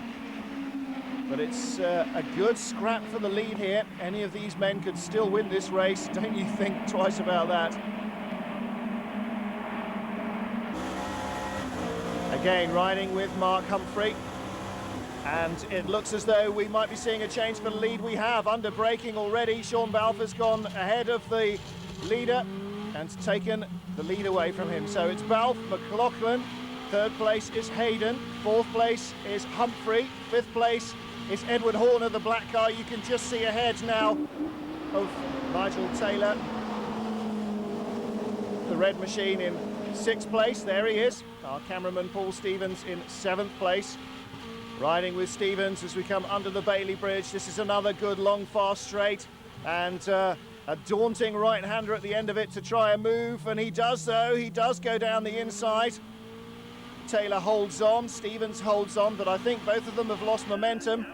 but it's a good scrap for the lead here. Any of these men could still win this race. Don't you think twice about that. Again, riding with Mark Humphrey. And it looks as though we might be seeing a change for the lead. We have, under braking already. Sean Balfe has gone ahead of the leader and taken the lead away from him. So it's Balfe, McLaughlin, 3rd place is Hayden, 4th place is Humphrey, 5th place is Edward Horner, the black car. You can just see ahead now of Nigel Taylor. the red machine in 6th place. There he is, our cameraman Paul Stevens in 7th place. Riding with Stevens as we come under the Bailey Bridge. This is another good long fast straight, and a daunting right-hander at the end of it to try a move, and he does though. He does go down the inside. Taylor holds on, Stevens holds on, but I think both of them have lost momentum.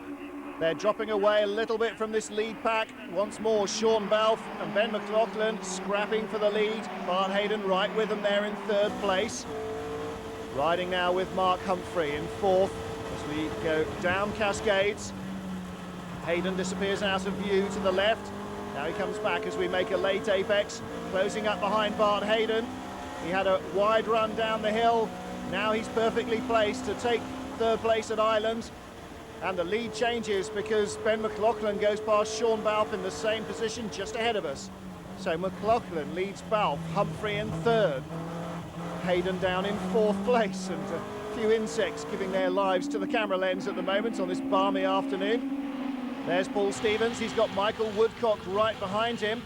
They're dropping away a little bit from this lead pack. Once more, Sean Balfe and Ben McLaughlin scrapping for the lead. Bart Hayden right with them there in 3rd place. Riding now with Mark Humphrey in 4th as we go down Cascades. Hayden disappears out of view to the left. Now he comes back as we make a late apex, closing up behind Bart Hayden. He had a wide run down the hill. Now he's perfectly placed to take 3rd place at Island. And the lead changes because Ben McLaughlin goes past Sean Balfe in the same position just ahead of us. So McLaughlin leads Balfe, Humphrey in 3rd. Hayden down in 4th place, and a few insects giving their lives to the camera lens at the moment on this balmy afternoon. There's Paul Stevens, he's got Michael Woodcock right behind him.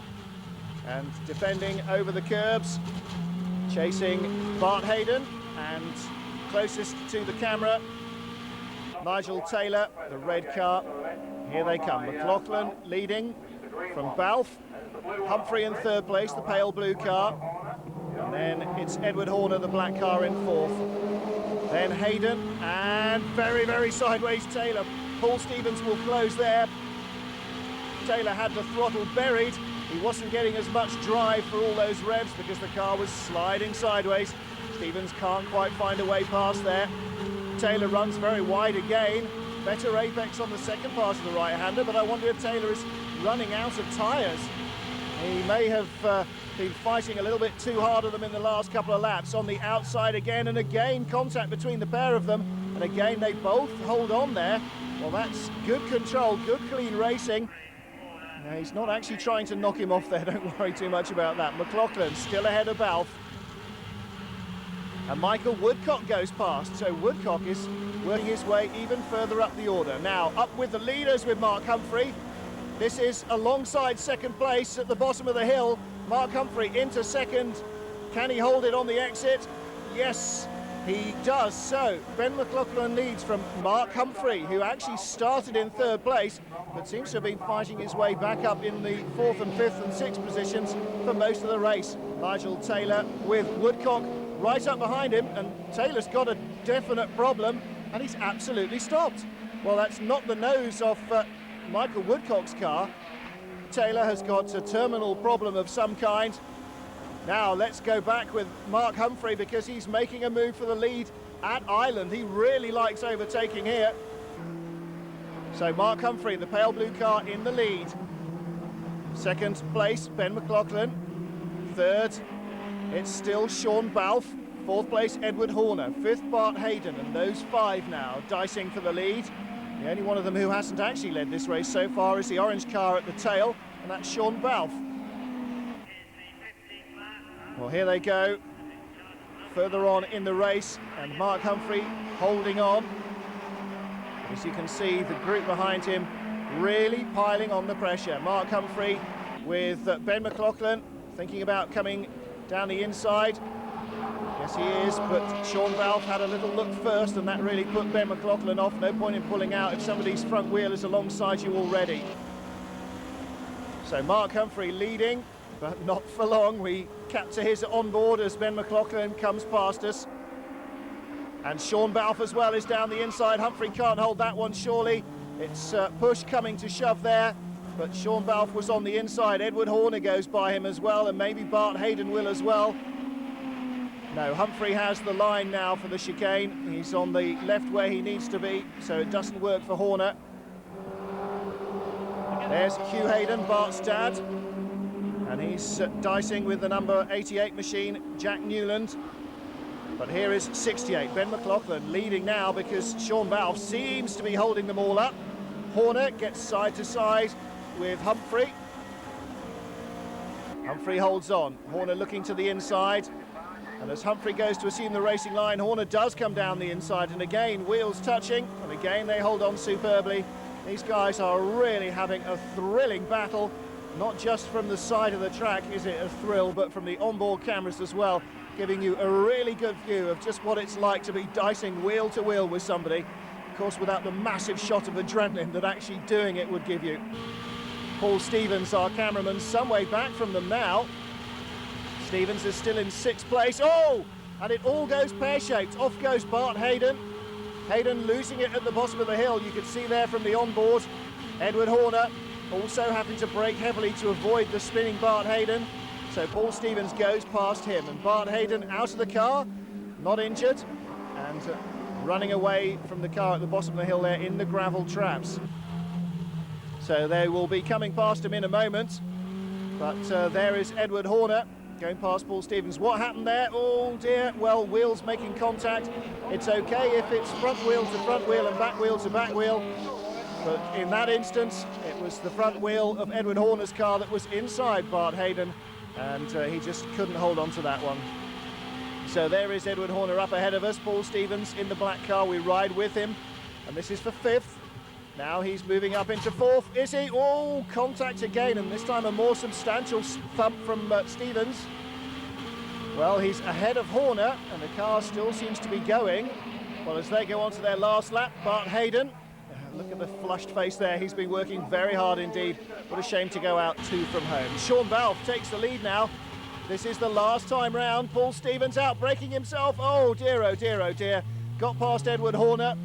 And defending over the curbs, chasing Bart Hayden, and closest to the camera, Nigel Taylor, the red car. Here they come. McLaughlin leading from Balfe. Humphrey in 3rd place, the pale blue car. And then it's Edward Horner, the black car, in 4th. Then Hayden, and very, very sideways Taylor. Paul Stevens will close there. Taylor had the throttle buried. He wasn't getting as much drive for all those revs because the car was sliding sideways. Stevens can't quite find a way past there. Taylor runs very wide again. Better apex on the second pass of the right-hander, but I wonder if Taylor is running out of tyres. He may have been fighting a little bit too hard on them in the last couple of laps. On the outside again, and again contact between the pair of them, and again they both hold on there. Well, that's good control, good clean racing. No, he's not actually trying to knock him off there, don't worry too much about that. McLaughlin still ahead of Balfe. And Michael Woodcock goes past, so Woodcock is working his way even further up the order. Now, up with the leaders with Mark Humphrey. This is alongside 2nd place at the bottom of the hill. Mark Humphrey into 2nd. Can he hold it on the exit? Yes, he does. So, Ben McLaughlin leads from Mark Humphrey, who actually started in 3rd place, but seems to have been fighting his way back up in the 4th and 5th and 6th positions for most of the race. Nigel Taylor with Woodcock right up behind him, and Taylor's got a definite problem, and he's absolutely stopped. Well, that's not the nose of Michael Woodcock's car. Taylor has got a terminal problem of some kind. Now let's go back with Mark Humphrey because he's making a move for the lead at Island. He really likes overtaking here. So Mark Humphrey, the pale blue car, in the lead. 2nd place, Ben McLaughlin. 3rd, it's still Sean Balfe. 4th place, Edward Horner. 5th, Bart Hayden, and those 5 now dicing for the lead. The only one of them who hasn't actually led this race so far is the orange car at the tail, and that's Sean Balfe. Well, here they go, further on in the race, and Mark Humphrey holding on. As you can see, the group behind him really piling on the pressure. Mark Humphrey with Ben McLaughlin thinking about coming down the inside. Yes, he is, but Sean Balfe had a little look first, and that really put Ben McLaughlin off. No point in pulling out if somebody's front wheel is alongside you already. So Mark Humphrey leading, but not for long. We capture his onboard as Ben McLaughlin comes past us. And Sean Balfe as well is down the inside. Humphrey can't hold that one, surely. It's push coming to shove there, but Sean Balfe was on the inside. Edward Horner goes by him as well, and maybe Bart Hayden will as well. No, Humphrey has the line now for the chicane. He's on the left where he needs to be, so it doesn't work for Horner. There's Hugh Hayden, Bart's dad, and he's dicing with the number 88 machine, Jack Newland. But here is 68, Ben McLaughlin leading now because Sean Balfe seems to be holding them all up. Horner gets side to side with Humphrey. Humphrey holds on, Horner looking to the inside. And as Humphrey goes to assume the racing line, Horner does come down the inside, and again, wheels touching, and again they hold on superbly. These guys are really having a thrilling battle. not just from the side of the track is it a thrill, but from the onboard cameras as well, giving you a really good view of just what it's like to be dicing wheel to wheel with somebody, of course without the massive shot of adrenaline that actually doing it would give you. Paul Stevens, our cameraman, some way back from them now. Stevens is still in 6th place. Oh! And it all goes pear-shaped. Off goes Bart Hayden. Hayden losing it at the bottom of the hill. You can see there from the onboard. Edward Horner also having to brake heavily to avoid the spinning Bart Hayden. So Paul Stevens goes past him. And Bart Hayden out of the car, not injured. And running away from the car at the bottom of the hill there in the gravel traps. So they will be coming past him in a moment. But there is Edward Horner going past Paul Stevens. What happened there? Oh dear, well, wheels making contact. It's okay if it's front wheel to front wheel and back wheel to back wheel, but in that instance it was the front wheel of Edward Horner's car that was inside Bart Hayden, and he just couldn't hold on to that one. So there is Edward Horner up ahead of us. Paul Stevens in the black car, we ride with him, and this is for 5th. Now he's moving up into 4th, is he? Oh, contact again, and this time a more substantial thump from Stevens. Well, he's ahead of Horner, and the car still seems to be going. Well, as they go on to their last lap, Bart Hayden, look at the flushed face there, he's been working very hard indeed. What a shame to go out 2 from home. Sean Balfe takes the lead now. This is the last time round. Paul Stevens out, braking himself. Oh dear, oh dear, oh dear. Got past Edward Horner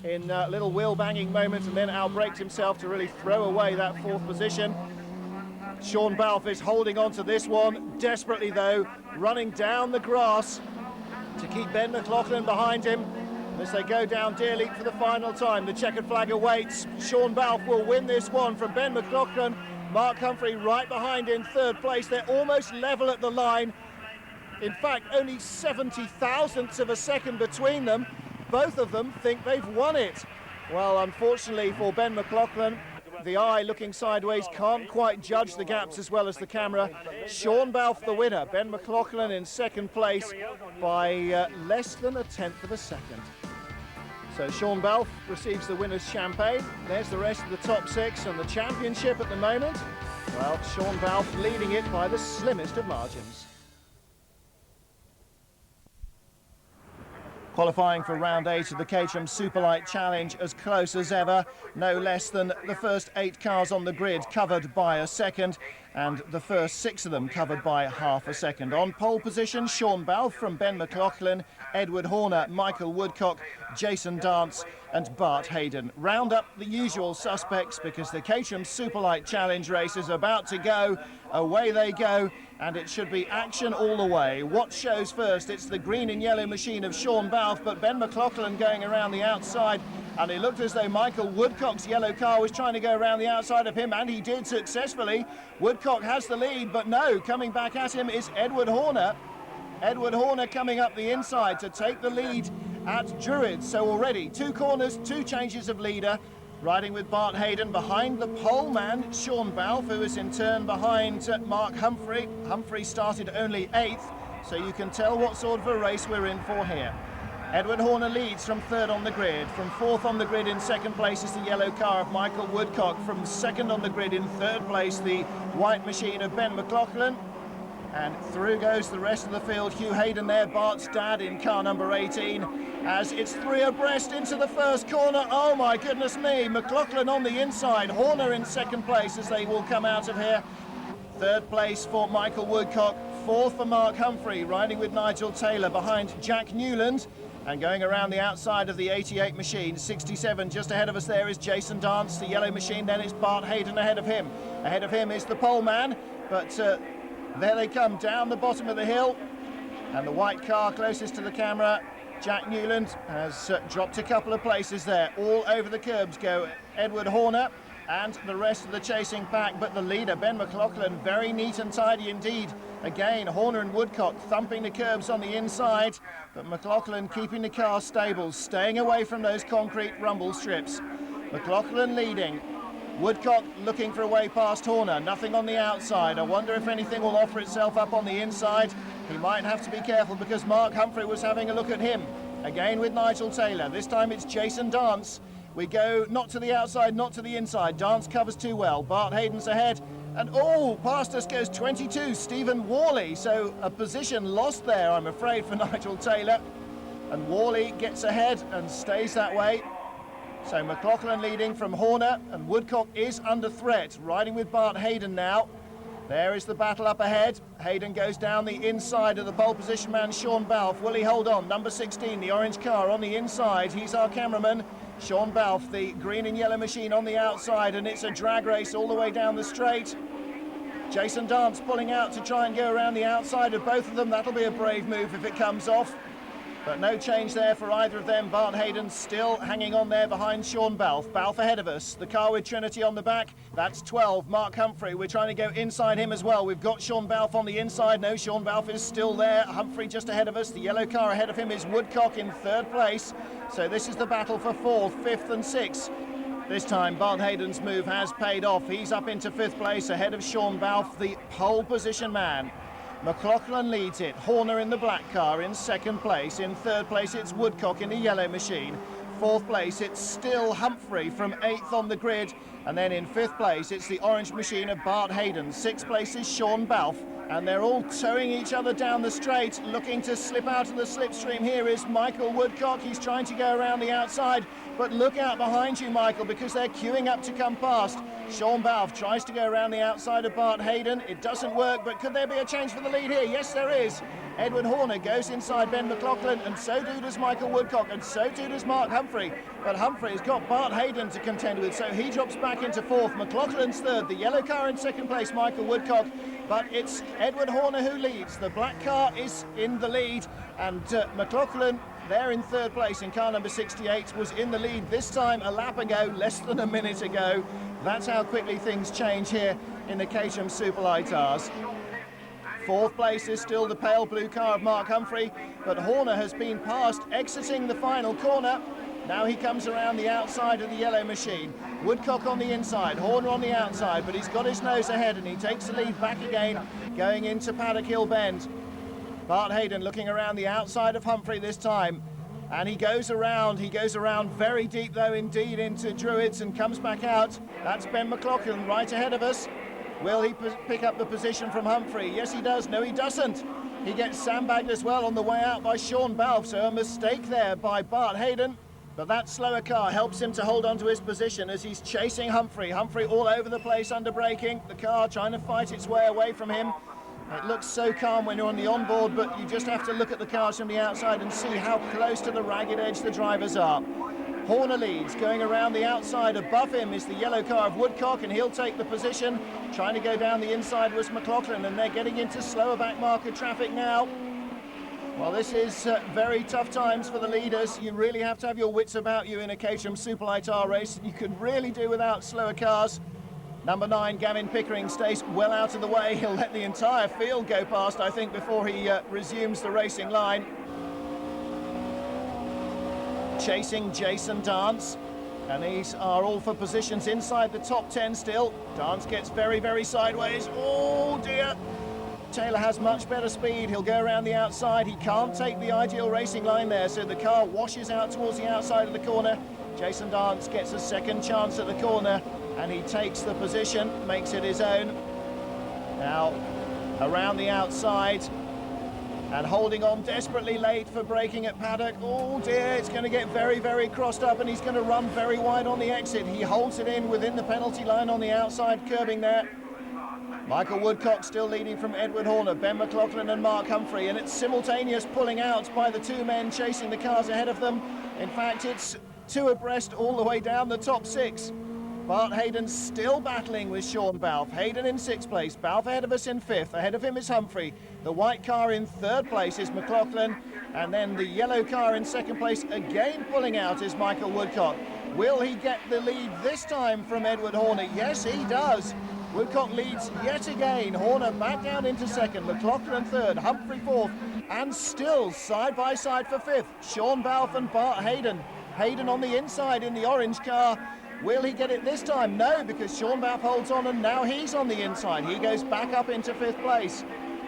in a little wheel banging moment, and then outbraked himself to really throw away that 4th position. Sean Balfe is holding on to this one desperately though, running down the grass to keep Ben McLaughlin behind him as they go down Deer Leap for the final time. The checkered flag awaits. Sean Balfe will win this one from Ben McLaughlin. Mark Humphrey right behind in 3rd place. They're almost level at the line. In fact, only 70 thousandths of a second between them. Both of them think they've won it. Well, unfortunately for Ben McLaughlin, the eye looking sideways can't quite judge the gaps as well as the camera. Sean Balfe the winner, Ben McLaughlin in 2nd place by less than 1/10 of a second. So Sean Balfe receives the winner's champagne. There's the rest of the top 6 and the championship at the moment. Well, Sean Balfe leading it by the slimmest of margins. Qualifying for round 8 of the Caterham Superlight Challenge as close as ever. No less than the first 8 cars on the grid covered by a second, and the first 6 of them covered by half a second. On pole position, Sean Balfe from Ben McLaughlin, Edward Horner, Michael Woodcock, Jason Dance and Bart Hayden. Round up the usual suspects because the Caterham Superlight Challenge race is about to go. Away they go, and it should be action all the way. What shows first? It's the green and yellow machine of Sean Balfe, but Ben McLaughlin going around the outside, and it looked as though Michael Woodcock's yellow car was trying to go around the outside of him, and he did successfully. Woodcock has the lead, but no, coming back at him is Edward Horner. Edward Horner coming up the inside to take the lead at Druids. So already 2 corners, 2 changes of leader. Riding with Bart Hayden behind the pole man, Sean Balfe, who is in turn behind Mark Humphrey. Humphrey started only 8th, so you can tell what sort of a race we're in for here. Edward Horner leads from 3rd on the grid. From 4th on the grid in 2nd place is the yellow car of Michael Woodcock. From 2nd on the grid in 3rd place, the white machine of Ben McLaughlin. And through goes the rest of the field. Hugh Hayden there, Bart's dad, in car number 18, as it's 3 abreast into the first corner. Oh my goodness me, McLaughlin on the inside, Horner in 2nd place as they will come out of here. 3rd place for Michael Woodcock, 4th for Mark Humphrey, riding with Nigel Taylor behind Jack Newland. And going around the outside of the 88 machine, 67 just ahead of us there is Jason Dance, the yellow machine, then it's Bart Hayden ahead of him. Ahead of him is the pole man, but there they come down the bottom of the hill, and the white car closest to the camera, Jack Newland, has dropped a couple of places there. All over the curbs go Edward Horner and the rest of the chasing pack, but the leader, Ben McLaughlin, very neat and tidy indeed. Again, Horner and Woodcock thumping the curbs on the inside, but McLaughlin keeping the car stable, staying away from those concrete rumble strips. McLaughlin leading. Woodcock looking for a way past Horner, nothing on the outside. I wonder if anything will offer itself up on the inside. He might have to be careful because Mark Humphrey was having a look at him. Again with Nigel Taylor, this time it's Jason Dance We go not to the outside, not to the inside. Dance covers too well. Bart Hayden's ahead. And past us goes 22, Stephen Worley. So a position lost there, I'm afraid, for Nigel Taylor. And Worley gets ahead and stays that way. So McLaughlin leading from Horner, and Woodcock is under threat, riding with Bart Hayden now. There is the battle up ahead. Hayden goes down the inside of the pole position man, Sean Balfe. Will he hold on? Number 16, the orange car on the inside. He's our cameraman. Sean Balfe, the green and yellow machine on the outside, and it's a drag race all the way down the straight. Jason Dance pulling out to try and go around the outside of both of them. That'll be a brave move if it comes off. But no change there for either of them. Bart Hayden still hanging on there behind Sean Balfe. Balfe ahead of us. The car with Trinity on the back. That's 12. Mark Humphrey. We're trying to go inside him as well. We've got Sean Balfe on the inside. No, Sean Balfe is still there. Humphrey just ahead of us. The yellow car ahead of him is Woodcock in third place. So this is the battle for fourth, fifth and sixth. This time Bart Hayden's move has paid off. He's up into fifth place ahead of Sean Balfe, the pole position man. McLaughlin leads it. Horner in the black car in second place. In third place it's Woodcock in the yellow machine. Fourth place it's still Humphrey from eighth on the grid. And then in fifth place it's the orange machine of Bart Hayden. Sixth place is Sean Balfe. And they're all towing each other down the straight, looking to slip out of the slipstream. Here is Michael Woodcock. He's trying to go around the outside, but look out behind you, Michael, because they're queuing up to come past. Sean Balfe tries to go around the outside of Bart Hayden. It doesn't work, but could there be a change for the lead here? Yes, there is. Edward Horner goes inside Ben McLaughlin, and so do does Michael Woodcock, and so do does Mark Humphrey. But Humphrey's got Bart Hayden to contend with, so he drops back into fourth. McLaughlin's third. The yellow car in second place, Michael Woodcock. But it's Edward Horner who leads. The black car is in the lead, and McLaughlin there in third place in car number 68 was in the lead this time a lap ago, less than a minute ago. That's how quickly things change here in the Caterham Superlight Rs. Fourth place is still the pale blue car of Mark Humphrey, but Horner has been passed exiting the final corner. Now he comes around the outside of the yellow machine. Woodcock on the inside, Horner on the outside, but he's got his nose ahead and he takes the lead back again, going into Paddock Hill Bend. Bart Hayden looking around the outside of Humphrey this time. And he goes around very deep though indeed into Druids and comes back out. That's Ben McLaughlin right ahead of us. Will he pick up the position from Humphrey? Yes, he does. No, he doesn't. He gets sandbagged as well on the way out by Sean Balfe, so a mistake there by Bart Hayden. But that slower car helps him to hold on to his position as he's chasing Humphrey. Humphrey all over the place under braking. The car trying to fight its way away from him. It looks so calm when you're on the onboard, but you just have to look at the cars from the outside and see how close to the ragged edge the drivers are. Horner leads, going around the outside. Above him is the yellow car of Woodcock, and he'll take the position. Trying to go down the inside was McLaughlin, and they're getting into slower back marker traffic now. Well, this is very tough times for the leaders. You really have to have your wits about you in a Caterham Superlight R race. You could really do without slower cars. Number 9, Gavin Pickering, stays well out of the way. He'll let the entire field go past, I think, before he resumes the racing line. Chasing Jason Dance, and these are all for positions inside the top 10 still. Dance gets very, very sideways. Oh dear! Taylor has much better speed. He'll go around the outside. He can't take the ideal racing line there, so the car washes out towards the outside of the corner. Jason Dance gets a second chance at the corner, and he takes the position, makes it his own. Now, around the outside, and holding on desperately late for braking at Paddock. Oh dear, it's going to get very, very crossed up, and he's going to run very wide on the exit. He holds it in within the penalty line on the outside, curbing there. Michael Woodcock still leading from Edward Horner, Ben McLaughlin and Mark Humphrey, and it's simultaneous pulling out by the two men chasing the cars ahead of them. In fact, it's two abreast all the way down the top 6. Bart Hayden still battling with Sean Balfe. Hayden in 6th place, Balfe ahead of us in 5th. Ahead of him is Humphrey. The white car in 3rd place is McLaughlin. And then the yellow car in 2nd place, again pulling out, is Michael Woodcock. Will he get the lead this time from Edward Horner? Yes, he does. Woodcock leads yet again. Horner back down into 2nd. McLaughlin 3rd. Humphrey 4th. And still side by side for 5th. Sean Balfe and Bart Hayden. Hayden on the inside in the orange car. Will he get it this time? No, because Sean Balfe holds on, and now he's on the inside. He goes back up into 5th place.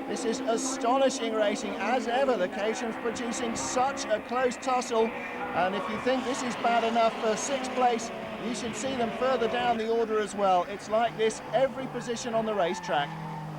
This is astonishing racing as ever. The Caterham's producing such a close tussle. And if you think this is bad enough for 6th place, you should see them further down the order as well. It's like this every position on the racetrack.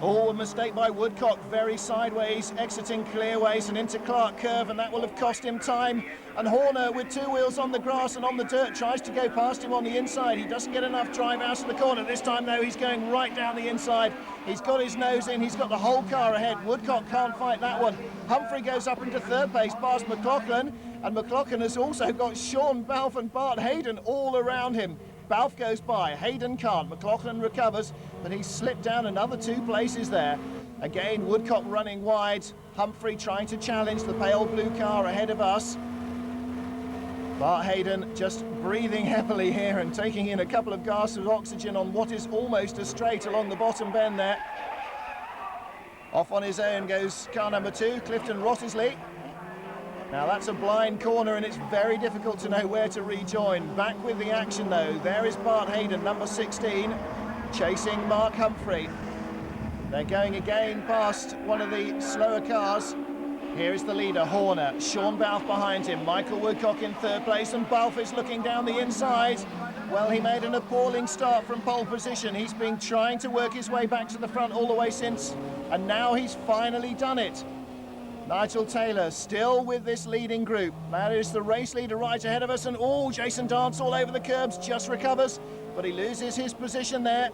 Oh, a mistake by Woodcock, very sideways, exiting clearways and into Clark Curve, and that will have cost him time. And Horner, with 2 wheels on the grass and on the dirt, tries to go past him on the inside. He doesn't get enough drive out of the corner. This time, though, he's going right down the inside. He's got his nose in, he's got the whole car ahead. Woodcock can't fight that one. Humphrey goes up into 3rd place past McLaughlin, and McLaughlin has also got Sean Balfe and Bart Hayden all around him. Balfe goes by, Hayden can't, McLaughlin recovers, but he's slipped down another 2 places there. Again, Woodcock running wide, Humphrey trying to challenge the pale blue car ahead of us. Bart Hayden just breathing heavily here and taking in a couple of gasps of oxygen on what is almost a straight along the bottom bend there. Off on his own goes car number 2, Clifton Wrottesley. Now that's a blind corner and it's very difficult to know where to rejoin. Back with the action though, there is Bart Hayden, number 16, chasing Mark Humphrey. They're going again past one of the slower cars. Here is the leader, Horner, Sean Balfe behind him, Michael Woodcock in 3rd place, and Balfe is looking down the inside. Well, he made an appalling start from pole position. He's been trying to work his way back to the front all the way since, and now he's finally done it. Nigel Taylor still with this leading group. That is the race leader right ahead of us, and oh, Jason Dance all over the curbs, just recovers, but he loses his position there.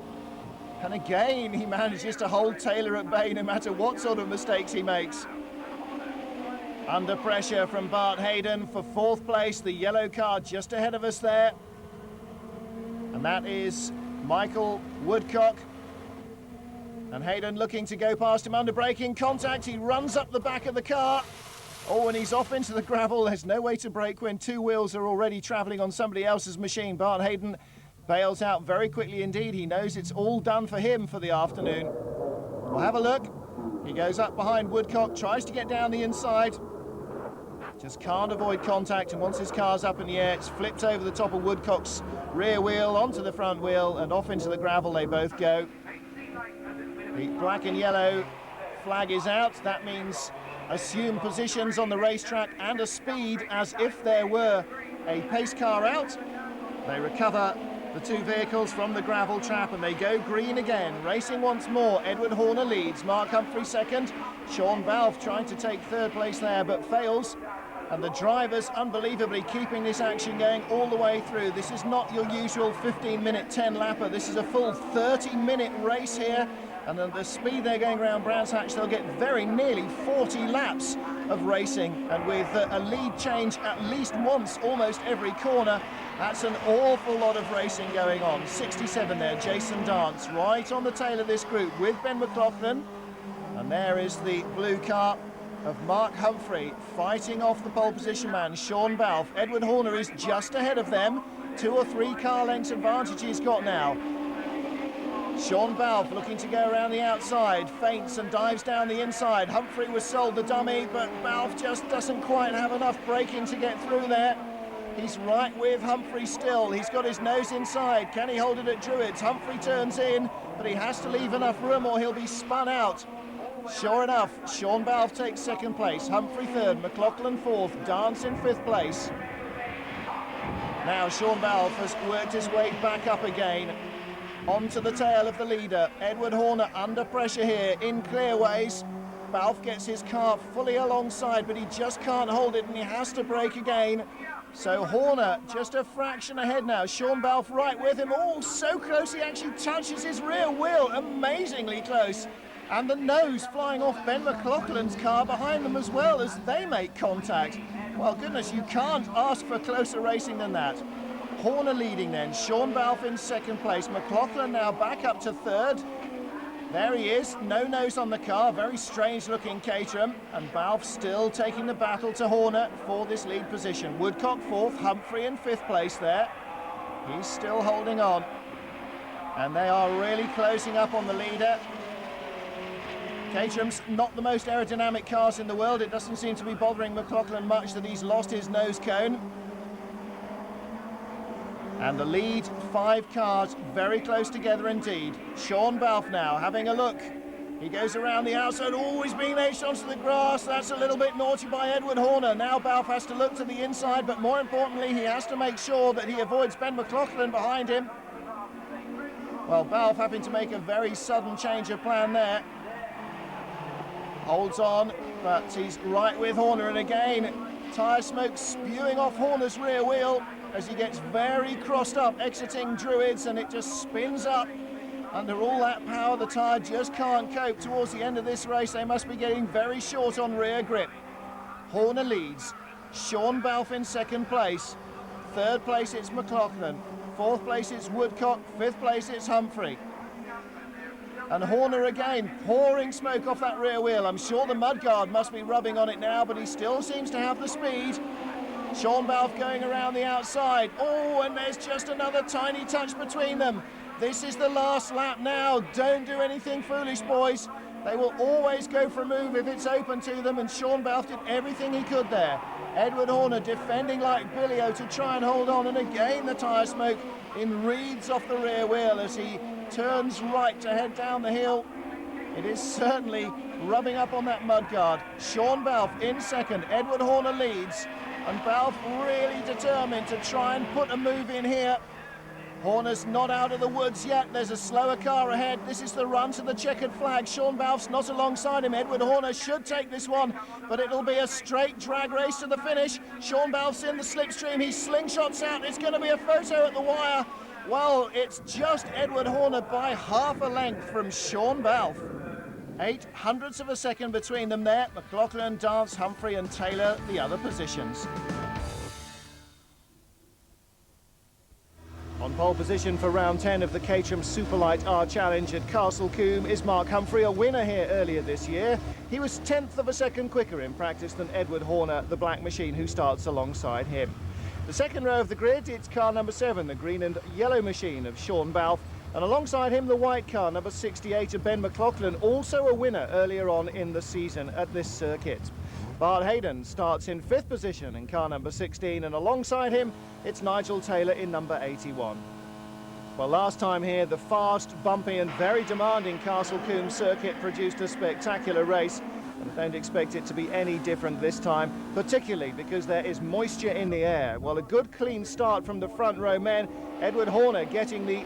And again, he manages to hold Taylor at bay no matter what sort of mistakes he makes. Under pressure from Bart Hayden for 4th place, the yellow car just ahead of us there. And that is Michael Woodcock. And Hayden looking to go past him under braking contact. He runs up the back of the car. Oh, and he's off into the gravel. There's no way to brake when 2 wheels are already travelling on somebody else's machine. Bart Hayden bails out very quickly indeed. He knows it's all done for him for the afternoon. We'll have a look. He goes up behind Woodcock, tries to get down the inside. Just can't avoid contact, and once his car's up in the air, it's flipped over the top of Woodcock's rear wheel onto the front wheel, and off into the gravel they both go. The black and yellow flag is out. That means assume positions on the racetrack and a speed as if there were a pace car out. They recover the 2 vehicles from the gravel trap and they go green again. Racing once more. Edward Horner leads. Mark Humphrey 2nd. Sean Balfe trying to take 3rd place there but fails. And the drivers unbelievably keeping this action going all the way through. This is not your usual 15-minute 10-lapper. This is a full 30-minute race here. And at the speed they're going around Brands Hatch, they'll get very nearly 40 laps of racing. And with a lead change at least once almost every corner, that's an awful lot of racing going on. 67 there, Jason Dance, right on the tail of this group with Ben McLaughlin. And there is the blue car of Mark Humphrey fighting off the pole position man, Sean Balfe. Edward Horner is just ahead of them. 2 or 3 car lengths advantage he's got now. Sean Balfe looking to go around the outside, feints and dives down the inside. Humphrey was sold the dummy, but Balfe just doesn't quite have enough braking to get through there. He's right with Humphrey still. He's got his nose inside. Can he hold it at Druids? Humphrey turns in, but he has to leave enough room or he'll be spun out. Sure enough, Sean Balfe takes 2nd place, Humphrey 3rd, McLaughlin 4th, Dance in 5th place. Now Sean Balfe has worked his way back up again. Onto the tail of the leader. Edward Horner under pressure here in clearways. Balfe gets his car fully alongside, but he just can't hold it and he has to brake again. So Horner just a fraction ahead now. Sean Balfe right with him. Oh, so close he actually touches his rear wheel. Amazingly close. And the nose flying off Ben McLaughlin's car behind them as well as they make contact. Well, goodness, you can't ask for closer racing than that. Horner leading then, Sean Balfe in 2nd place, McLaughlin now back up to 3rd. There he is, no nose on the car, very strange looking Caterham, and Balfe still taking the battle to Horner for this lead position. Woodcock 4th, Humphrey in 5th place there. He's still holding on, and they are really closing up on the leader. Caterham's not the most aerodynamic cars in the world. It doesn't seem to be bothering McLaughlin much that he's lost his nose cone. And the lead 5 cars very close together indeed. Sean Balfe now having a look He goes around the outside, always being edged onto the grass. That's a little bit naughty by Edward Horner. Now Balfe has to look to the inside, but more importantly, he has to make sure that he avoids Ben McLaughlin behind him. Well, Balfe having to make a very sudden change of plan there. Holds on, but he's right with Horner, and again, tyre smoke spewing off Horner's rear wheel as he gets very crossed up exiting Druids, and it just spins up. Under all that power, the tyre just can't cope. Towards the end of this race, they must be getting very short on rear grip. Horner leads. Sean Balfe in second place. Third place, it's McLaughlin. Fourth place, it's Woodcock. Fifth place, it's Humphrey. And Horner again, pouring smoke off that rear wheel. I'm sure the mudguard must be rubbing on it now, but he still seems to have the speed. Sean Balfe going around the outside. Oh, and there's just another tiny touch between them. This is the last lap now. Don't do anything foolish, boys. They will always go for a move if it's open to them, and Sean Balfe did everything he could there. Edward Horner defending like Billy-O to try and hold on, and again the tyre smoke in wreaths off the rear wheel as he turns right to head down the hill. It is certainly rubbing up on that mudguard. Sean Balfe in second, Edward Horner leads, and Balfe really determined to try and put a move in here. Horner's not out of the woods yet. There's a slower car ahead. This is the run to the checkered flag. Sean Balfe's not alongside him. Edward Horner should take this one, but it'll be a straight drag race to the finish. Sean Balfe's in the slipstream. He slingshots out. It's going to be a photo at the wire. Well, it's just Edward Horner by half a length from Sean Balfe. 0.08 of a second between them there. McLaughlin, Dance, Humphrey and Taylor, the other positions. On pole position for round 10 of the Caterham Superlight R Challenge at Castle Combe is Mark Humphrey, a winner here earlier this year. He was 1/10 of a second quicker in practice than Edward Horner, the black machine, who starts alongside him. The second row of the grid, it's car number 7, the green and yellow machine of Sean Balfe, and alongside him the white car, number 68 of Ben McLaughlin, also a winner earlier on in the season at this circuit. Bart Hayden starts in 5th position in car number 16, and alongside him it's Nigel Taylor in number 81. Well, last time here the fast, bumpy and very demanding Castle Combe circuit produced a spectacular race, and I don't expect it to be any different this time, particularly because there is moisture in the air. Well, a good clean start from the front row men. Edward Horner getting the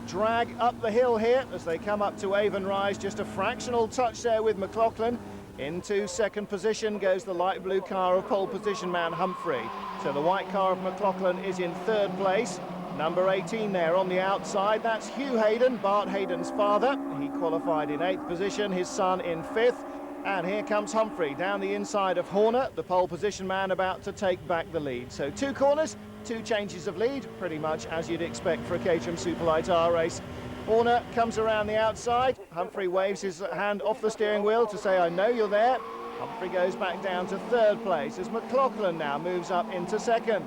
drag up the hill here as they come up to Avon Rise. Just a fractional touch there with McLaughlin. Into second position goes the light blue car of pole position man Humphrey. So the white car of McLaughlin is in 3rd place. Number 18 there on the outside, that's Hugh Hayden, Bart Hayden's father. He qualified in 8th position, his son in 5th. And here comes Humphrey down the inside of Horner, the pole position man about to take back the lead. So 2 corners, 2 changes of lead, pretty much as you'd expect for a Caterham Superlight R race. Horner comes around the outside. Humphrey waves his hand off the steering wheel to say, I know you're there. Humphrey goes back down to 3rd place as McLaughlin now moves up into 2nd.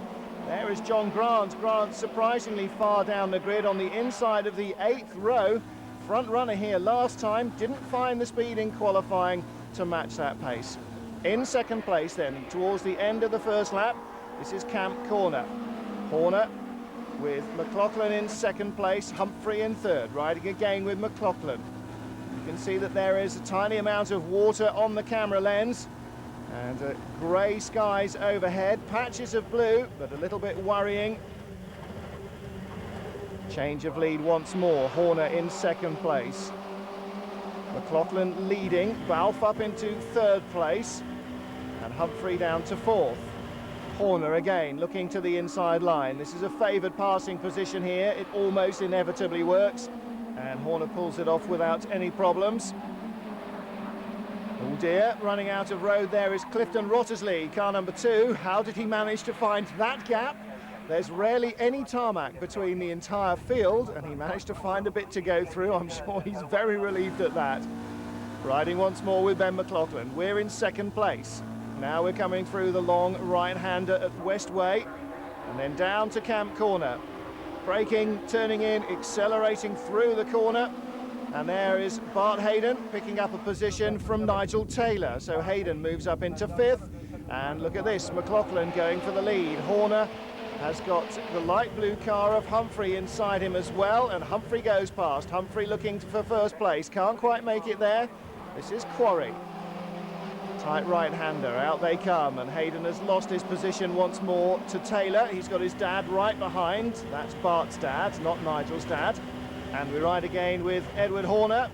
There is John Grant. Grant surprisingly far down the grid on the inside of the 8th row. Front runner here last time, didn't find the speed in qualifying to match that pace. In 2nd place then, towards the end of the first lap, this is Camp Corner. Horner with McLaughlin in 2nd place, Humphrey in 3rd, riding again with McLaughlin. You can see that there is a tiny amount of water on the camera lens, and grey skies overhead, patches of blue, but a little bit worrying. Change of lead once more, Horner in 2nd place. McLaughlin leading, Balfe up into 3rd place, and Humphrey down to 4th. Horner again looking to the inside line. This is a favoured passing position here. It almost inevitably works, and Horner pulls it off without any problems. Oh dear, running out of road there is Clifton Wrottesley, car number 2. How did he manage to find that gap? There's rarely any tarmac between the entire field, and he managed to find a bit to go through. I'm sure he's very relieved at that. Riding once more with Ben McLaughlin. We're in 2nd place. Now we're coming through the long right-hander at Westway, and then down to Camp Corner. Braking, turning in, accelerating through the corner, and there is Bart Hayden picking up a position from Nigel Taylor. So Hayden moves up into 5th, and look at this, McLaughlin going for the lead. Horner has got the light blue car of Humphrey inside him as well, and Humphrey goes past. Humphrey looking for first place, can't quite make it there. This is Quarry. Tight right-hander, out they come, and Hayden has lost his position once more to Taylor. He's got his dad right behind. That's Bart's dad, not Nigel's dad. And we ride again with Edward Horner.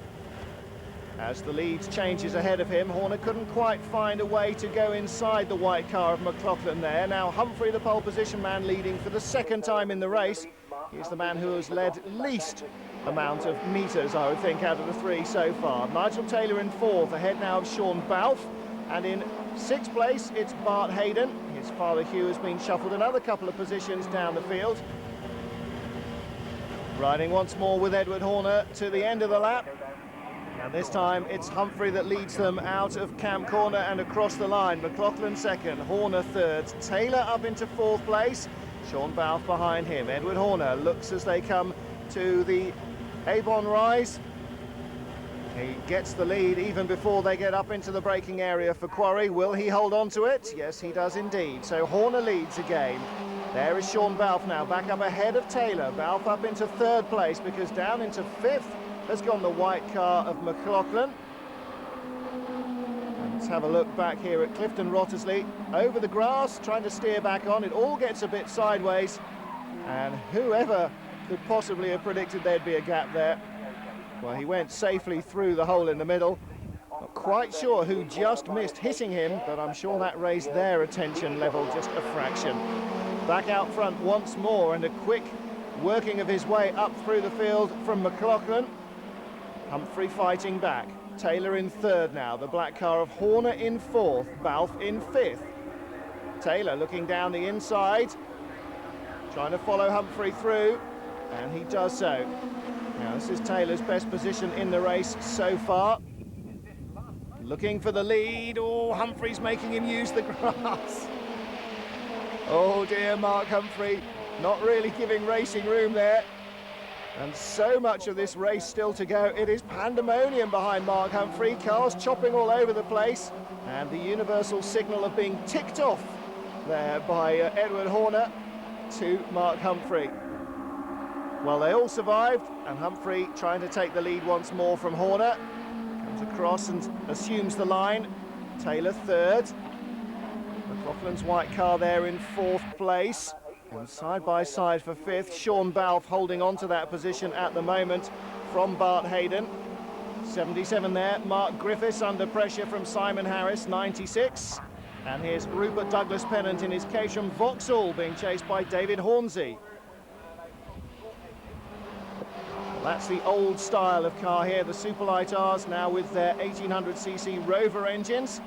As the lead changes ahead of him, Horner couldn't quite find a way to go inside the white car of McLaughlin there. Now Humphrey, the pole position man, leading for the second time in the race. He's the man who has led least amount of metres, I would think, out of the three so far. Nigel Taylor in fourth, ahead now of Sean Balfe. And in sixth place, it's Bart Hayden. His father Hugh has been shuffled another couple of positions down the field. Riding once more with Edward Horner to the end of the lap. And this time it's Humphrey that leads them out of Camp Corner and across the line. McLaughlin second, Horner third, Taylor up into fourth place. Sean Balfe behind him. Edward Horner looks as they come to the Avon rise. He gets the lead even before they get up into the braking area for Quarry. Will he hold on to it? Yes, he does indeed. So Horner leads again. There is Sean Balfe now, back up ahead of Taylor. Balfe up into third place because down into fifth has gone the white car of McLaughlin. Let's have a look back here at Clifton Wrottesley. Over the grass, trying to steer back on. It all gets a bit sideways. And whoever could possibly have predicted there'd be a gap there? Well, he went safely through the hole in the middle. Not quite sure who just missed hitting him, but I'm sure that raised their attention level just a fraction. Back out front once more, and a quick working of his way up through the field from McLaughlin. Humphrey fighting back. Taylor in third now. The black car of Horner in fourth. Balfe in fifth. Taylor looking down the inside, trying to follow Humphrey through, and he does so. Now, this is Taylor's best position in the race so far. Looking for the lead. Oh, Humphrey's making him use the grass. Oh dear, Mark Humphrey, not really giving racing room there. And so much of this race still to go. It is pandemonium behind Mark Humphrey. Cars chopping all over the place. And the universal signal of being ticked off there by Edward Horner to Mark Humphrey. Well, they all survived, and Humphrey trying to take the lead once more from Horner. Comes across and assumes the line. Taylor third. McLaughlin's white car there in fourth place. And side by side for fifth, Sean Balfe holding on to that position at the moment from Bart Hayden. 77 there, Mark Griffiths under pressure from Simon Harris, 96. And here's Rupert Douglas Pennant in his Caterham Vauxhall being chased by David Hornsey. That's the old style of car here, the Superlight Rs now with their 1800cc Rover engines.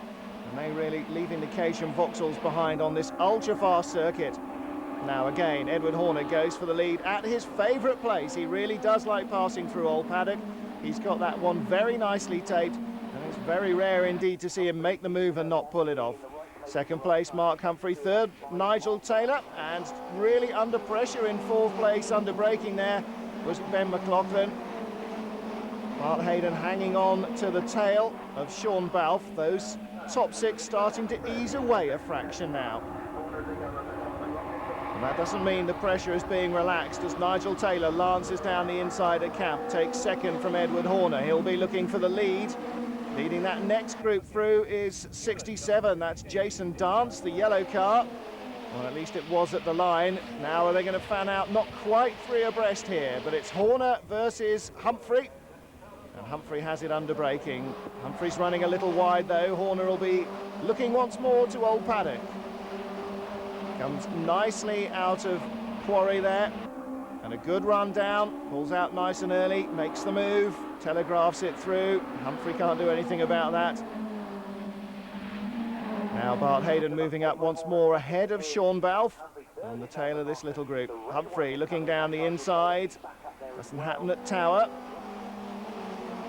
And they really leaving the Caterham Vauxhalls behind on this ultra-fast circuit. Now again, Edward Horner goes for the lead at his favourite place. He really does like passing through Old Paddock. He's got that one very nicely taped, and it's very rare indeed to see him make the move and not pull it off. Second place, Mark Humphrey. Third, Nigel Taylor. And really under pressure in fourth place, under braking there, was Ben McLaughlin. Bart Hayden hanging on to the tail of Sean Balfe. Those top six starting to ease away a fraction now. And that doesn't mean the pressure is being relaxed as Nigel Taylor lances down the inside at Camp, takes second from Edward Horner. He'll be looking for the lead. Leading that next group through is 67. That's Jason Dance, the yellow car. Well, at least it was at the line. Now are they going to fan out? Not quite three abreast here, but it's Horner versus Humphrey. And Humphrey has it under braking. Humphrey's running a little wide though. Horner will be looking once more to Old Paddock. Comes nicely out of Quarry there. And a good run down. Pulls out nice and early. Makes the move. Telegraphs it through. Humphrey can't do anything about that. Now Bart Hayden moving up once more ahead of Sean Balfe on the tail of this little group. Humphrey looking down the inside. Doesn't happen at Tower.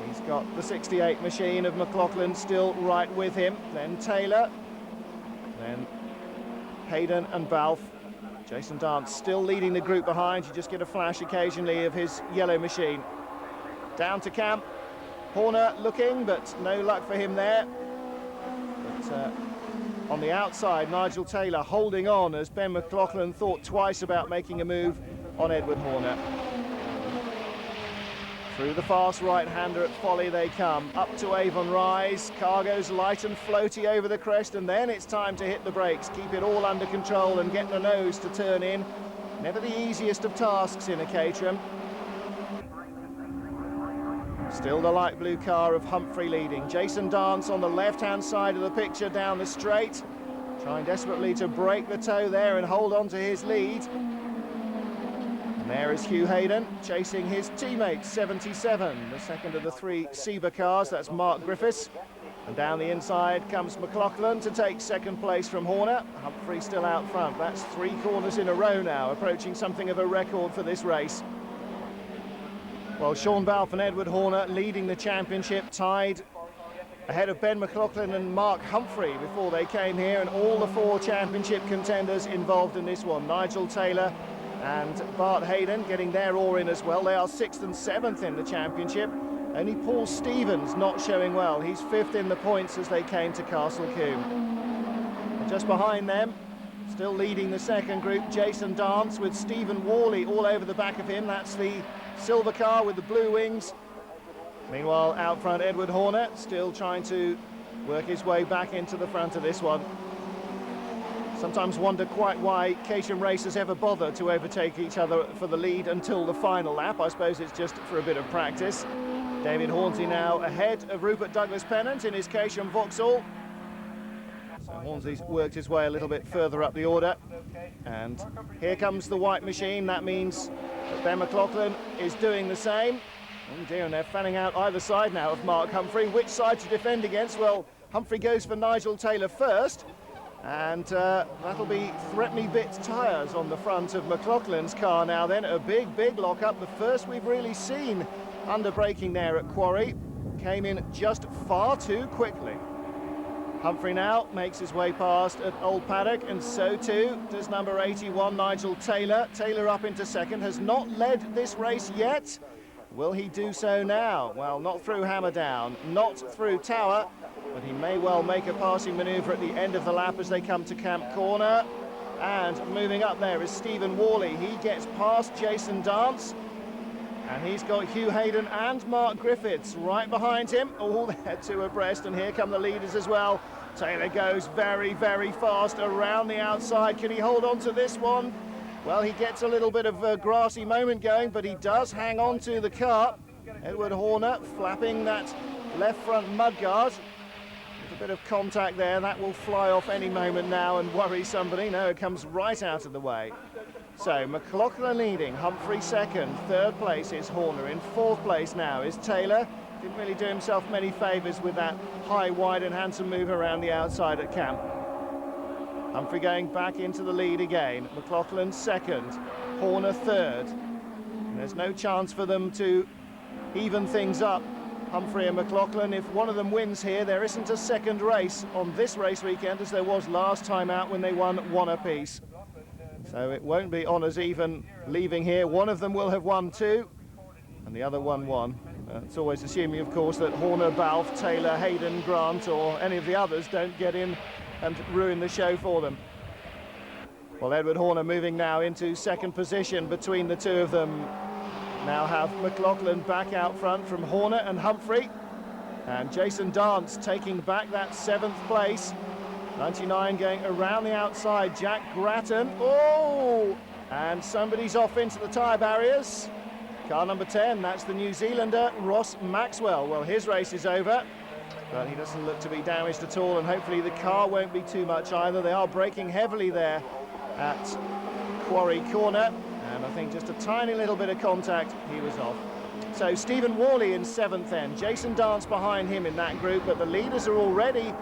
He's got the 68 machine of McLaughlin still right with him. Then Taylor. Then Hayden and Balfe. Jason Dance still leading the group behind. You just get a flash occasionally of his yellow machine. Down to Camp. Horner looking, but no luck for him there. But On the outside, Nigel Taylor holding on as Ben McLaughlin thought twice about making a move on Edward Horner. Through the fast right-hander at Folly they come, up to Avon Rise. Car goes light and floaty over the crest, and then it's time to hit the brakes, keep it all under control and get the nose to turn in. Never the easiest of tasks in a Caterham. Still the light blue car of Humphrey leading. Jason Dance on the left-hand side of the picture down the straight, trying desperately to break the toe there and hold on to his lead. And there is Hugh Hayden chasing his teammate 77, the second of the three Seba cars. That's Mark Griffiths. And down the inside comes McLaughlin to take second place from Horner. Humphrey still out front. That's 3 corners in a row now, approaching something of a record for this race. Well, Sean Balfe and Edward Horner leading the championship, tied ahead of Ben McLaughlin and Mark Humphrey before they came here, and all the 4 championship contenders involved in this one. Nigel Taylor and Bart Hayden getting their oar in as well. They are 6th and 7th in the championship. Only Paul Stevens not showing well. He's 5th in the points as they came to Castle Combe. And just behind them, still leading the second group, Jason Dance with Stephen Worley all over the back of him. That's the silver car with the blue wings. Meanwhile, out front, Edward Horner still trying to work his way back into the front of this one. Sometimes wonder quite why Caterham racers ever bother to overtake each other for the lead until the final lap. I suppose it's just for a bit of practice. David Hornsey now ahead of Rupert Douglas Pennant in his Caterham Vauxhall. So Hornsey's worked his way a little bit further up the order. And here comes the white machine. That means that Ben McLaughlin is doing the same. Oh dear, and they're fanning out either side now of Mark Humphrey. Which side to defend against? Well, Humphrey goes for Nigel Taylor first. And that'll be Threepenny Bit tyres on the front of McLaughlin's car now then. A big lock-up, the first we've really seen under braking there at Quarry. Came in just far too quickly. Humphrey now makes his way past at Old Paddock, and so too does number 81, Nigel Taylor. Taylor up into second, has not led this race yet. Will he do so now? Well, not through Hammerdown, not through Tower, but he may well make a passing manoeuvre at the end of the lap as they come to Camp Corner. And moving up there is Stephen Worley. He gets past Jason Dance, and he's got Hugh Hayden and Mark Griffiths right behind him, all there 2 abreast, and here come the leaders as well. Taylor goes very fast around the outside. Can he hold on to this one? Well, he gets a little bit of a grassy moment going, but he does hang on to the car. Edward Horner flapping that left front mudguard. A bit of contact there, that will fly off any moment now and worry somebody. No, it comes right out of the way. So McLaughlin leading, Humphrey second, 3rd place is Horner, in 4th place now is Taylor. Didn't really do himself many favours with that high, wide and handsome move around the outside at Camp. Humphrey going back into the lead again. McLaughlin second, Horner 3rd. And there's no chance for them to even things up, Humphrey and McLaughlin. If one of them wins here, there isn't a second race on this race weekend as there was last time out when they won 1 apiece. So it won't be honours even leaving here. One of them will have won 2 and the other won. It's always assuming, of course, that Horner, Balfe, Taylor, Hayden, Grant or any of the others don't get in and ruin the show for them. Well, Edward Horner moving now into second position between the 2 of them. Now have McLaughlin back out front from Horner and Humphrey. And Jason Dance taking back that 7th place. 99 going around the outside, Jack Grattan. Oh! And somebody's off into the tyre barriers. Car number 10, that's the New Zealander, Ross Maxwell. Well, his race is over, but he doesn't look to be damaged at all, and hopefully the car won't be too much either. They are braking heavily there at Quarry Corner. And I think just a tiny little bit of contact, he was off. So Stephen Worley in 7th then. Jason Dance behind him in that group, but the leaders are already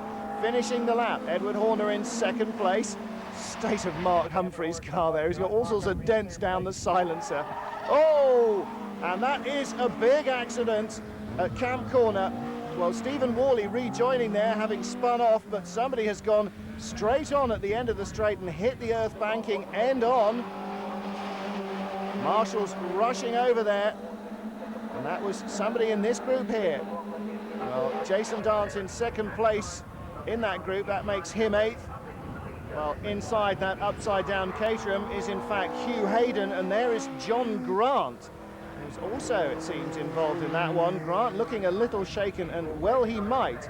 finishing the lap. Edward Horner in 2nd place. State of Mark Humphrey's car there. He's got all sorts of dents down the silencer. Oh! And that is a big accident at Camp Corner. Well, Stephen Worley rejoining there, having spun off, but somebody has gone straight on at the end of the straight and hit the earth banking end on. Marshall's rushing over there, and that was somebody in this group here. Well, Jason Dance in 2nd place in that group, that makes him 8th. Well, inside that upside-down Caterham is in fact Hugh Hayden, and there is John Grant, who's also, it seems, involved in that one. Grant looking a little shaken, and well he might.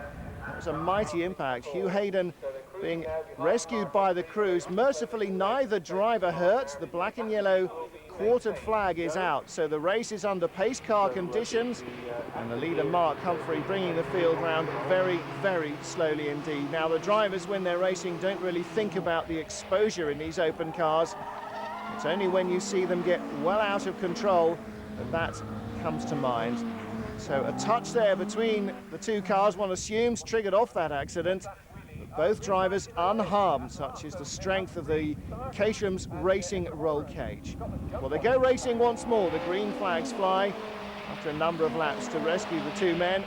That was a mighty impact. Hugh Hayden being rescued by the crews. Mercifully, neither driver hurt. The black and yellow quartered flag is out, so the race is under pace car conditions, and the leader Mark Humphrey bringing the field round very, very slowly indeed. Now, the drivers, when they're racing, don't really think about the exposure in these open cars. It's only when you see them get well out of control that that comes to mind. So a touch there between the two cars, one assumes, triggered off that accident. Both drivers unharmed. Such is the strength of the Caterham's racing roll cage. Well, they go racing once more. The green flags fly after a number of laps to rescue the two men.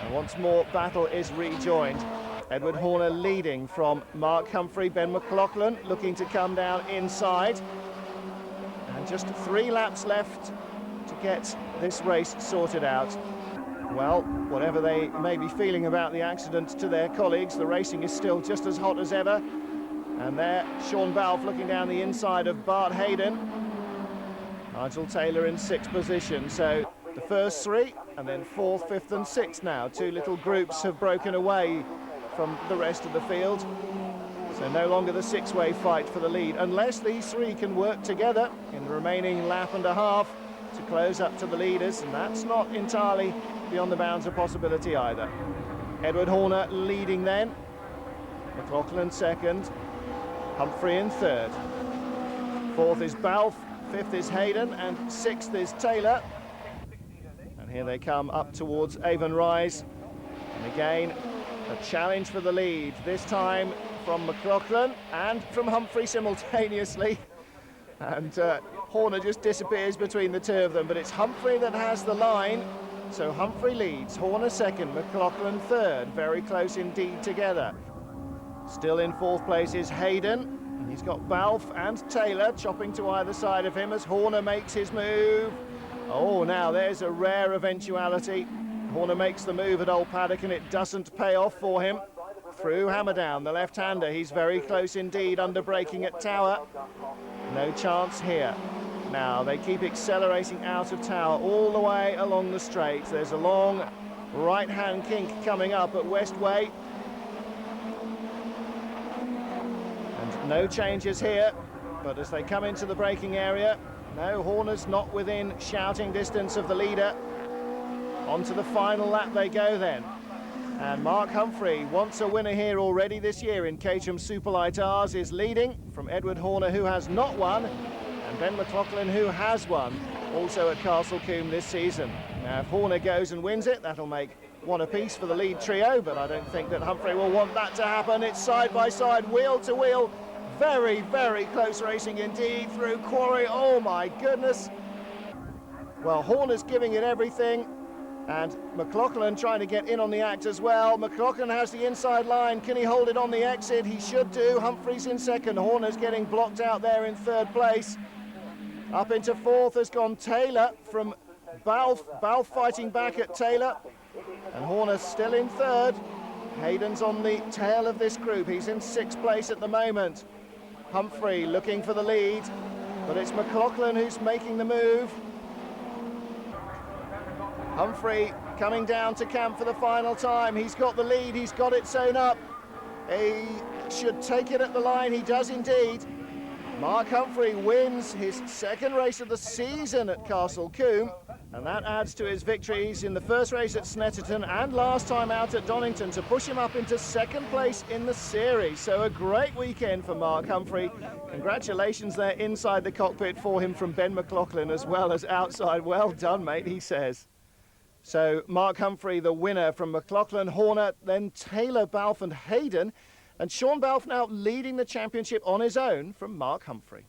And once more, battle is rejoined. Edward Horner leading from Mark Humphrey. Ben McLaughlin looking to come down inside. And just 3 laps left to get this race sorted out. Well, whatever they may be feeling about the accident to their colleagues, the racing is still just as hot as ever. And there, Sean Balfe looking down the inside of Bart Hayden. Nigel Taylor in 6th position. So the first 3, and then 4th, 5th and 6th now. 2 little groups have broken away from the rest of the field. So no longer the 6-way fight for the lead, unless these 3 can work together in the remaining lap and a half to close up to the leaders, and that's not entirely beyond the bounds of possibility either. Edward Horner leading then. McLaughlin 2nd. Humphrey in 3rd. 4th is Balfe, 5th is Hayden, and 6th is Taylor. And here they come up towards Avon Rise. And again, a challenge for the lead, this time from McLaughlin and from Humphrey simultaneously. And Horner just disappears between the two of them, but it's Humphrey that has the line. So Humphrey leads, Horner 2nd, McLaughlin 3rd, very close indeed together. Still in 4th place is Hayden, and he's got Balfe and Taylor chopping to either side of him as Horner makes his move. Oh, now there's a rare eventuality. Horner makes the move at Old Paddock and it doesn't pay off for him. Through Hammerdown, the left-hander, he's very close indeed, under braking at Tower. No chance here. Now they keep accelerating out of Tower all the way along the straight. There's a long right-hand kink coming up at Westway. And no changes here, but as they come into the braking area, no, Horner's not within shouting distance of the leader. On to the final lap they go then. And Mark Humphrey, once a winner here already this year in Caterham Superlight R's, is leading from Edward Horner, who has not won, and Ben McLaughlin, who has won, also at Castle Combe this season. Now, if Horner goes and wins it, that'll make 1 apiece for the lead trio, but I don't think that Humphrey will want that to happen. It's side by side, wheel to wheel. Very, very close racing indeed through Quarry. Oh, my goodness. Well, Horner's giving it everything. And McLaughlin trying to get in on the act as well. McLaughlin has the inside line. Can he hold it on the exit? He should do. Humphrey's in 2nd. Horner's getting blocked out there in 3rd place. Up into 4th has gone Taylor from Balfe. Balfe fighting back at Taylor. And Horner's still in 3rd. Hayden's on the tail of this group. He's in 6th place at the moment. Humphrey looking for the lead. But it's McLaughlin who's making the move. Humphrey coming down to camp for the final time. He's got the lead, he's got it sewn up. He should take it at the line, he does indeed. Mark Humphrey wins his 2nd race of the season at Castle Combe, and that adds to his victories in the first race at Snetterton and last time out at Donington to push him up into 2nd place in the series. So a great weekend for Mark Humphrey. Congratulations there inside the cockpit for him from Ben McLaughlin as well as outside. Well done, mate, he says. So Mark Humphrey, the winner from McLaughlin, Horner, then Taylor, Balfe and Hayden. And Sean Balfe now leading the championship on his own from Mark Humphrey.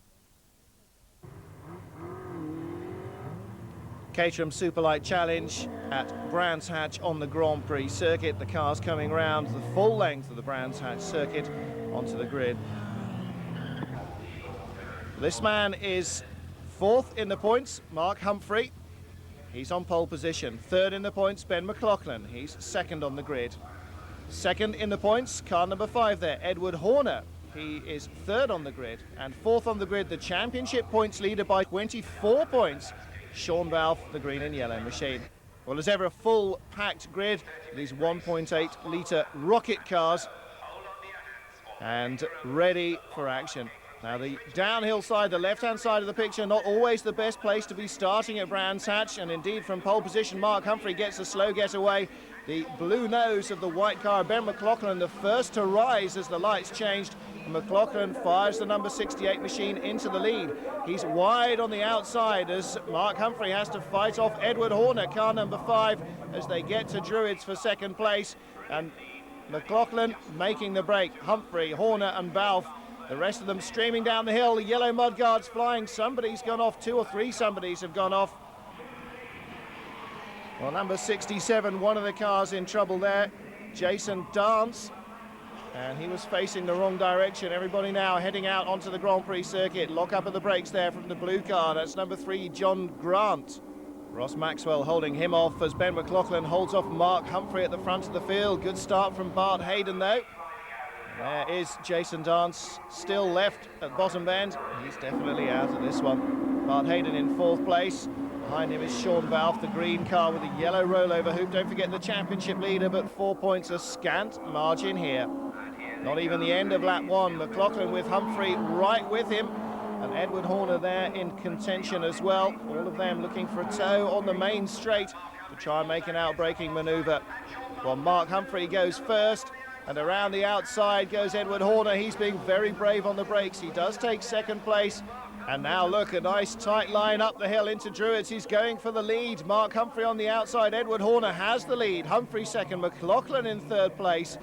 Caterham Superlight Challenge at Brands Hatch on the Grand Prix circuit. The cars coming round the full length of the Brands Hatch circuit onto the grid. This man is 4th in the points, Mark Humphrey. He's on pole position. 3rd in the points, Ben McLaughlin. He's 2nd on the grid. 2nd in the points, car number 5 there, Edward Horner. he is third on the grid, and fourth on the grid, the championship points leader by 24 points, Sean Balfe, the green and yellow machine. Well, as ever, a full packed grid, these 1.8 litre rocket cars, and ready for action. Now the downhill side, the left-hand side of the picture, not always the best place to be starting at Brands Hatch, and indeed from pole position Mark Humphrey gets a slow getaway. The blue nose of the white car, Ben McLaughlin, the first to rise as the lights changed. McLaughlin fires the number 68 machine into the lead. He's wide on the outside as Mark Humphrey has to fight off Edward Horner, car number 5, as they get to Druids for second place. And McLaughlin making the break. Humphrey, Horner and Balfe, the rest of them streaming down the hill. The yellow mudguards flying. Somebody's gone off, 2 or 3 somebodies have gone off. Well, number 67, one of the cars in trouble there, Jason Dance, and he was facing the wrong direction. Everybody now heading out onto the Grand Prix circuit. Lock up at the brakes there from the blue car. That's number 3, John Grant. Ross Maxwell holding him off as Ben McLaughlin holds off Mark Humphrey at the front of the field. Good start from Bart Hayden though. There is Jason Dance still left at bottom bend. He's definitely out of this one. Bart Hayden in 4th place. Behind him is Sean Balfe, the green car with a yellow rollover hoop. Don't forget the championship leader, but 4 points, a scant margin here. Not even the end of lap 1. McLaughlin with Humphrey right with him, and Edward Horner there in contention as well. All of them looking for a toe on the main straight to try and make an outbraking manoeuvre. Well, Mark Humphrey goes first, and around the outside goes Edward Horner. He's being very brave on the brakes. He does take second place. And now look, a nice tight line up the hill into Druids. He's going for the lead. Mark Humphrey on the outside. Edward Horner has the lead. Humphrey second, McLaughlin in 3rd place.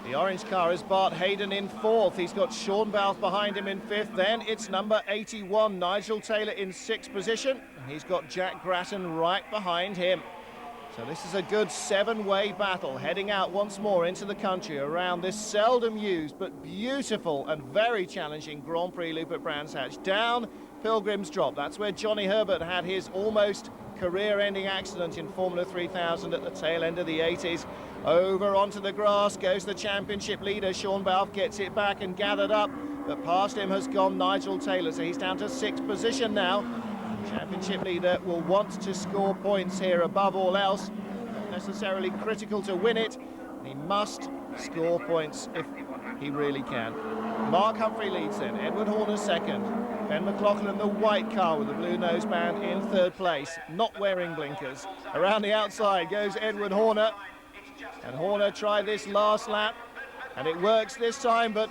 The orange car is Bart Hayden in 4th. He's got Sean Balfe behind him in 5th. Then it's number 81, Nigel Taylor in 6th position. He's got Jack Grattan right behind him. So this is a good 7-way battle, heading out once more into the country around this seldom used but beautiful and very challenging Grand Prix loop at Brands Hatch. Down Pilgrim's Drop. That's where Johnny Herbert had his almost career-ending accident in Formula 3000 at the tail end of the 80s. Over onto the grass goes the championship leader. Sean Balfe gets it back and gathered up, but past him has gone Nigel Taylor, so he's down to 6th position now. Championship leader will want to score points here above all else. Not necessarily critical to win it. He must score points if he really can. Mark Humphrey leads then. Edward Horner second. Ben McLaughlin, the white car with the blue noseband, in 3rd place, not wearing blinkers. Around the outside goes Edward Horner. And Horner tried this last lap, and it works this time, but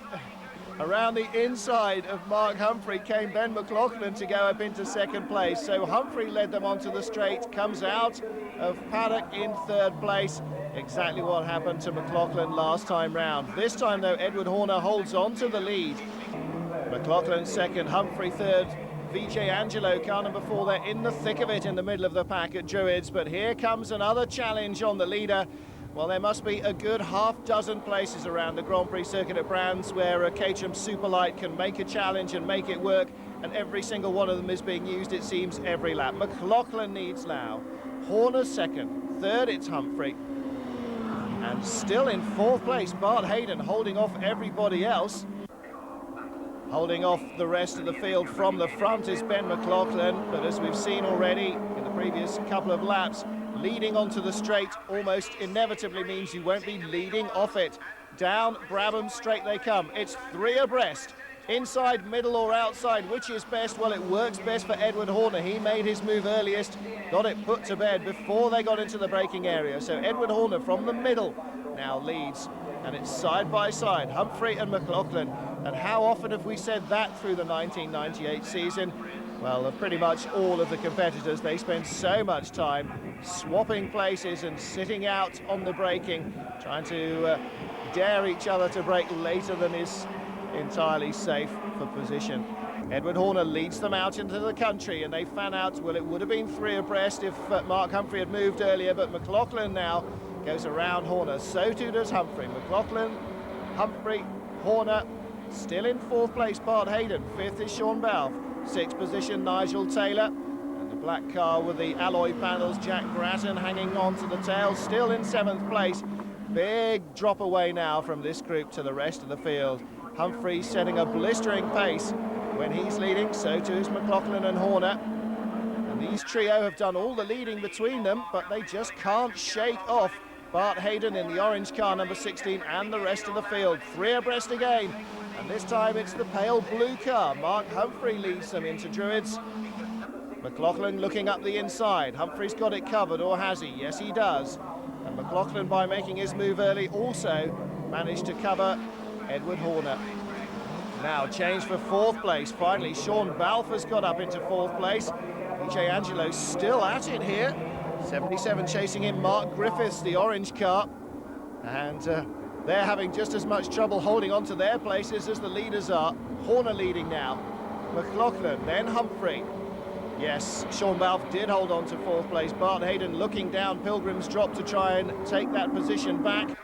around the inside of Mark Humphrey came Ben McLaughlin to go up into 2nd place. So Humphrey led them onto the straight, comes out of paddock in 3rd place. Exactly what happened to McLaughlin last time round. This time though, Edward Horner holds on to the lead. McLaughlin 2nd, Humphrey 3rd. Vijay Angelo, car number 4 there in the thick of it in the middle of the pack at Druids. But here comes another challenge on the leader. Well, there must be a good half-dozen places around the Grand Prix circuit at Brands where a Caterham Superlight can make a challenge and make it work, and every single one of them is being used, it seems, every lap. McLaughlin needs now. Horner 2nd. 3rd, it's Humphrey. And still in 4th place, Bart Hayden holding off everybody else. Holding off the rest of the field from the front is Ben McLaughlin, but as we've seen already in the previous couple of laps, leading onto the straight almost inevitably means you won't be leading off it. Down Brabham Straight they come. It's 3 abreast. Inside, middle or outside, which is best? Well, it works best for Edward Horner. He made his move earliest, got it put to bed before they got into the braking area. So Edward Horner from the middle now leads, and it's side by side, Humphrey and McLaughlin. And how often have we said that through the 1998 season? Well, pretty much all of the competitors, they spend so much time swapping places and sitting out on the braking, trying to dare each other to brake later than is entirely safe for position. Edward Horner leads them out into the country, and they fan out. Well, it would have been 3 abreast if Mark Humphrey had moved earlier, but McLaughlin now goes around Horner. So too does Humphrey. McLaughlin, Humphrey, Horner, still in 4th place, Bart Hayden. 5th is Sean Balfe. 6th position, Nigel Taylor. And the black car with the alloy panels, Jack Grattan hanging on to the tail, still in 7th place. Big drop away now from this group to the rest of the field. Humphrey setting a blistering pace when he's leading, so too is McLaughlin and Horner. And these trio have done all the leading between them, but they just can't shake off Bart Hayden in the orange car, number 16, and the rest of the field. 3 abreast again, and this time it's the pale blue car. Mark Humphrey leads them into Druids. McLaughlin looking up the inside. Humphrey's got it covered, or has he? Yes, he does. And McLaughlin, by making his move early, also managed to cover Edward Horner. Now change for 4th place. Finally, Sean Balfour's got up into 4th place. PJ Angelo's still at it here. 77 chasing him, Mark Griffiths, the orange car. And they're having just as much trouble holding on to their places as the leaders are. Horner leading now. McLaughlin, then Humphrey. Yes, Sean Balfe did hold on to 4th place. Bart Hayden looking down Pilgrim's Drop to try and take that position back.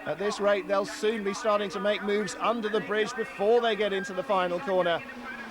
At this rate, they'll soon be starting to make moves under the bridge before they get into the final corner.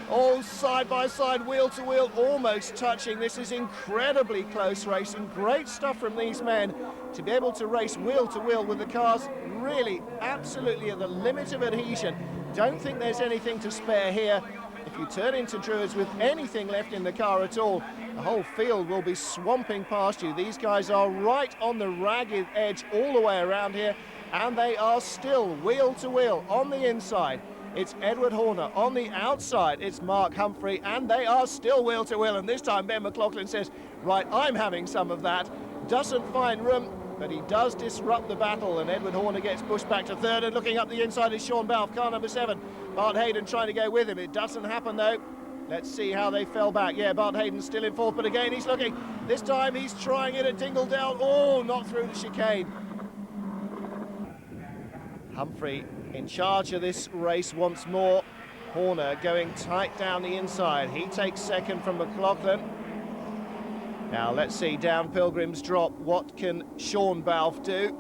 All side by side, wheel to wheel, almost touching. This is incredibly close racing. Great stuff from these men to be able to race wheel to wheel with the cars really absolutely at the limit of adhesion. Don't think there's anything to spare here. If you turn into Druids with anything left in the car at all, the whole field will be swamping past you. These guys are right on the ragged edge all the way around here, and they are still wheel to wheel on the inside. It's Edward Horner. On the outside, it's Mark Humphrey, and they are still wheel to wheel. And this time, Ben McLaughlin says, right, I'm having some of that. Doesn't find room, but he does disrupt the battle, and Edward Horner gets pushed back to 3rd, and looking up the inside is Sean Balfe, car number 7. Bart Hayden trying to go with him. It doesn't happen, though. Let's see how they fell back. Yeah, Bart Hayden's still in 4th, but again, he's looking. This time, he's trying it at Dingledale. Oh, not through the chicane. Humphrey in charge of this race once more. Horner going tight down the inside. He takes 2nd from McLaughlin. Now let's see, down Pilgrim's Drop, what can Sean Balfe do?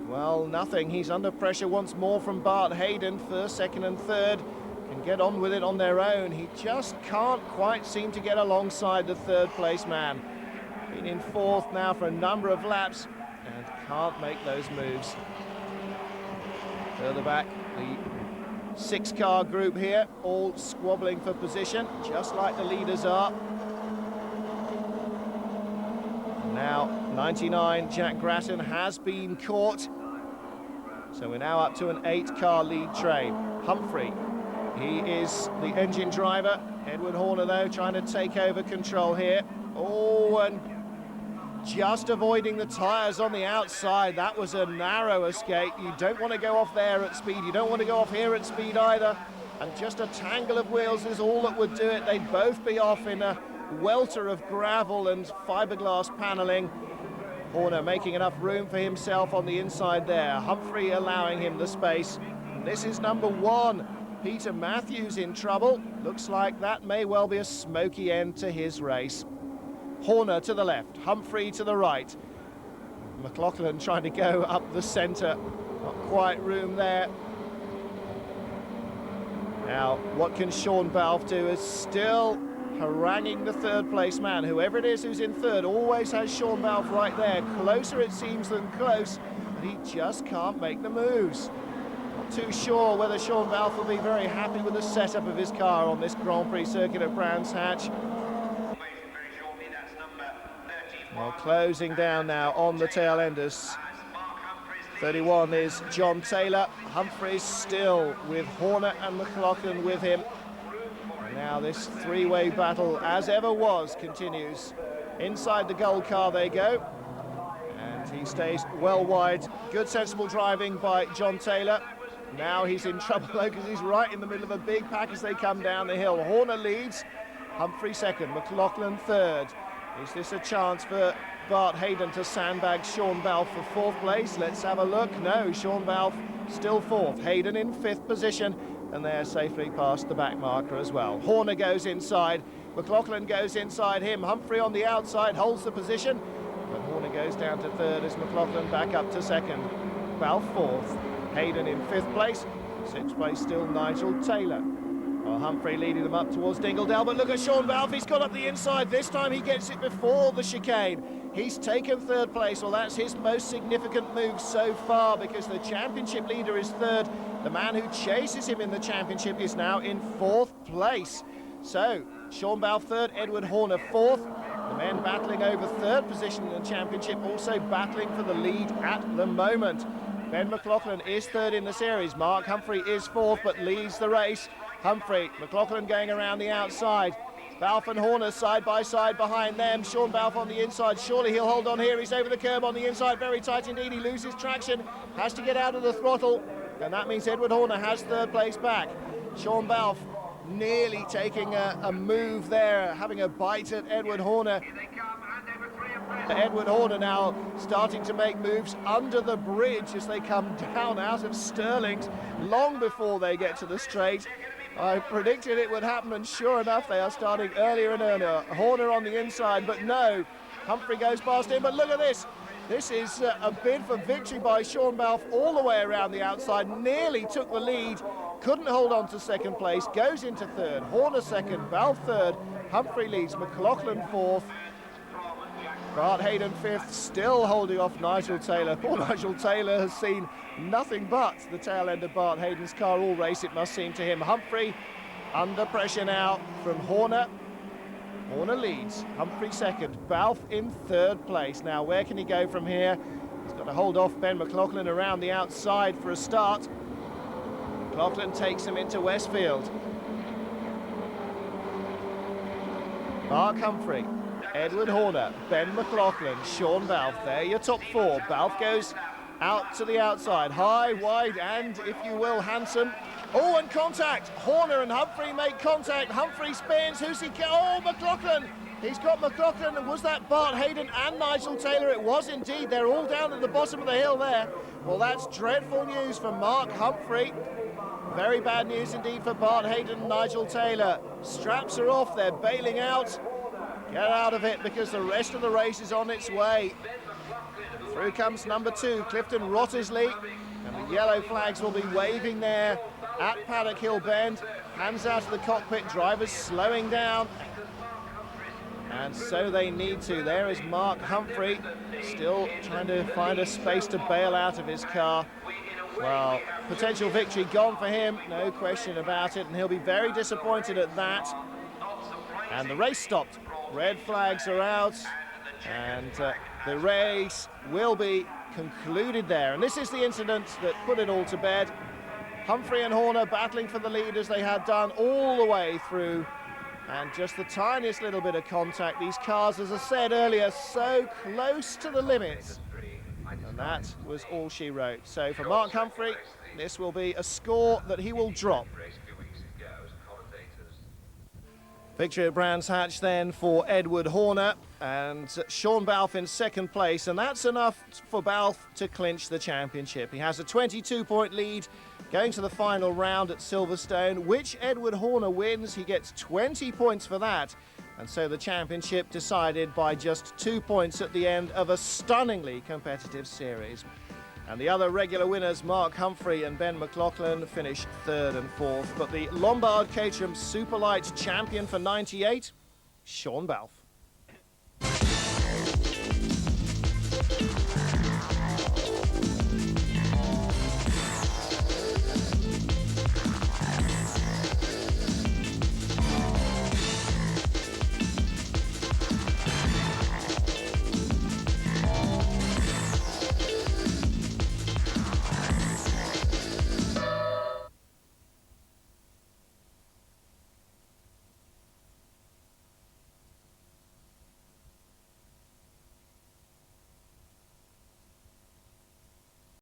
Well, nothing. He's under pressure once more from Bart Hayden. 1st, 2nd and 3rd can get on with it on their own. He just can't quite seem to get alongside the 3rd place man. Been in 4th now for a number of laps and can't make those moves. Further back, the 6-car group here, all squabbling for position, just like the leaders are. Now, 99, Jack Grattan has been caught. So we're now up to an 8-car lead train. Humphrey, he is the engine driver. Edward Horner, though, trying to take over control here. Oh, and just avoiding the tyres on the outside. That was a narrow escape. You don't want to go off there at speed. You don't want to go off here at speed either. And just a tangle of wheels is all that would do it. They'd both be off in a welter of gravel and fiberglass panelling. Horner making enough room for himself on the inside there. Humphrey allowing him the space. And this is number 1. Peter Matthews in trouble. Looks like that may well be a smoky end to his race. Horner to the left, Humphrey to the right. McLaughlin trying to go up the centre. Not quite room there. Now, what can Sean Balfe do? Is still haranguing the 3rd place man. Whoever it is who's in 3rd always has Sean Balfe right there. Closer it seems than close, but he just can't make the moves. Not too sure whether Sean Balfe will be very happy with the setup of his car on this Grand Prix circuit at Brands Hatch. Well, closing down now on the tail enders. 31 is John Taylor. Humphreys still with Horner and McLaughlin with him. And now this 3-way battle, as ever was, continues. Inside the gold car they go. And he stays well wide. Good sensible driving by John Taylor. Now he's in trouble though, because he's right in the middle of a big pack as they come down the hill. Horner leads, Humphrey 2nd, McLaughlin 3rd. Is this a chance for Bart Hayden to sandbag Sean Balfe for 4th place? Let's have a look. No, Sean Balfe still 4th. Hayden in 5th position, and they're safely past the back marker as well. Horner goes inside. McLaughlin goes inside him. Humphrey on the outside holds the position, but Horner goes down to 3rd as McLaughlin back up to 2nd. Balfe 4th. Hayden in 5th place. 6th place still Nigel Taylor. Well, Humphrey leading them up towards Dingledale, but look at Sean Balfe, he's got up the inside. This time he gets it before the chicane. He's taken third place. Well, that's his most significant move so far, because the championship leader is third. The man who chases him in the championship is now in fourth place. So, Sean Balfe third, Edward Horner fourth. The men battling over third position in the championship, also battling for the lead at the moment. Ben McLaughlin is third in the series. Mark Humphrey is fourth, but leads the race. Humphrey, McLaughlin going around the outside. Balfe and Horner side by side behind them. Sean Balfe on the inside. Surely he'll hold on here. He's over the curb on the inside. Very tight indeed. He loses traction. Has to get out of the throttle. And that means Edward Horner has third place back. Sean Balfe nearly taking a move there, having a bite at Edward Horner. Edward Horner now starting to make moves under the bridge as they come down out of Stirling's long before they get to the straight. I predicted it would happen, and sure enough, they are starting earlier and earlier. Horner on the inside, but no. Humphrey goes past him, but look at this. This is a bid for victory by Sean Balfe all the way around the outside. Nearly took the lead, couldn't hold on to second place, goes into third. Horner second, Balfe third, Humphrey leads, McLaughlin fourth. Bart Hayden fifth, still holding off Nigel Taylor. Poor Nigel Taylor has seen nothing but the tail end of Bart Hayden's car all race, it must seem to him. Humphrey under pressure now from Horner. Horner leads, Humphrey second, Balfe in third place. Now where can he go from here? He's got to hold off Ben McLaughlin around the outside for a start. McLaughlin takes him into Westfield. Mark Humphrey, Edward Horner, Ben McLaughlin, Sean Balfe. There your top four. Balfe goes out to the outside, high, wide, and, if you will, handsome. Oh, and contact. Horner and Humphrey make contact. Humphrey spins. Who's he? Oh, McLaughlin. He's got McLaughlin. And was that Bart Hayden and Nigel Taylor? It was indeed. They're all down at the bottom of the hill there. Well, that's dreadful news for Mark Humphrey. Very bad news indeed for Bart Hayden and Nigel Taylor. Straps are off. They're bailing out. Get out of it, because the rest of the race is on its way. Through comes number 2, Clifton Wrottesley, and the yellow flags will be waving there at Paddock Hill Bend. Hands out of the cockpit, drivers slowing down, and so they need to. There is Mark Humphrey, still trying to find a space to bail out of his car. Well, potential victory gone for him, no question about it, and he'll be very disappointed at that. And the race stopped. Red flags are out, and the race will be concluded there. And this is the incident that put it all to bed. Humphrey and Horner battling for the lead as they had done all the way through, and just the tiniest little bit of contact. These cars, as I said earlier, so close to the limits, and that was all she wrote. So for Mark Humphrey, this will be a score that he will drop. Victory at Brands Hatch then for Edward Horner, and Sean Balfe in second place, and that's enough for Balfe to clinch the championship. He has a 22-point lead going to the final round at Silverstone, which Edward Horner wins. He gets 20 points for that, and so the championship decided by just 2 points at the end of a stunningly competitive series. And the other regular winners, Mark Humphrey and Ben McLaughlin, finish third and fourth. But the Lombard Caterham Superlight champion for '98, Sean Balfe.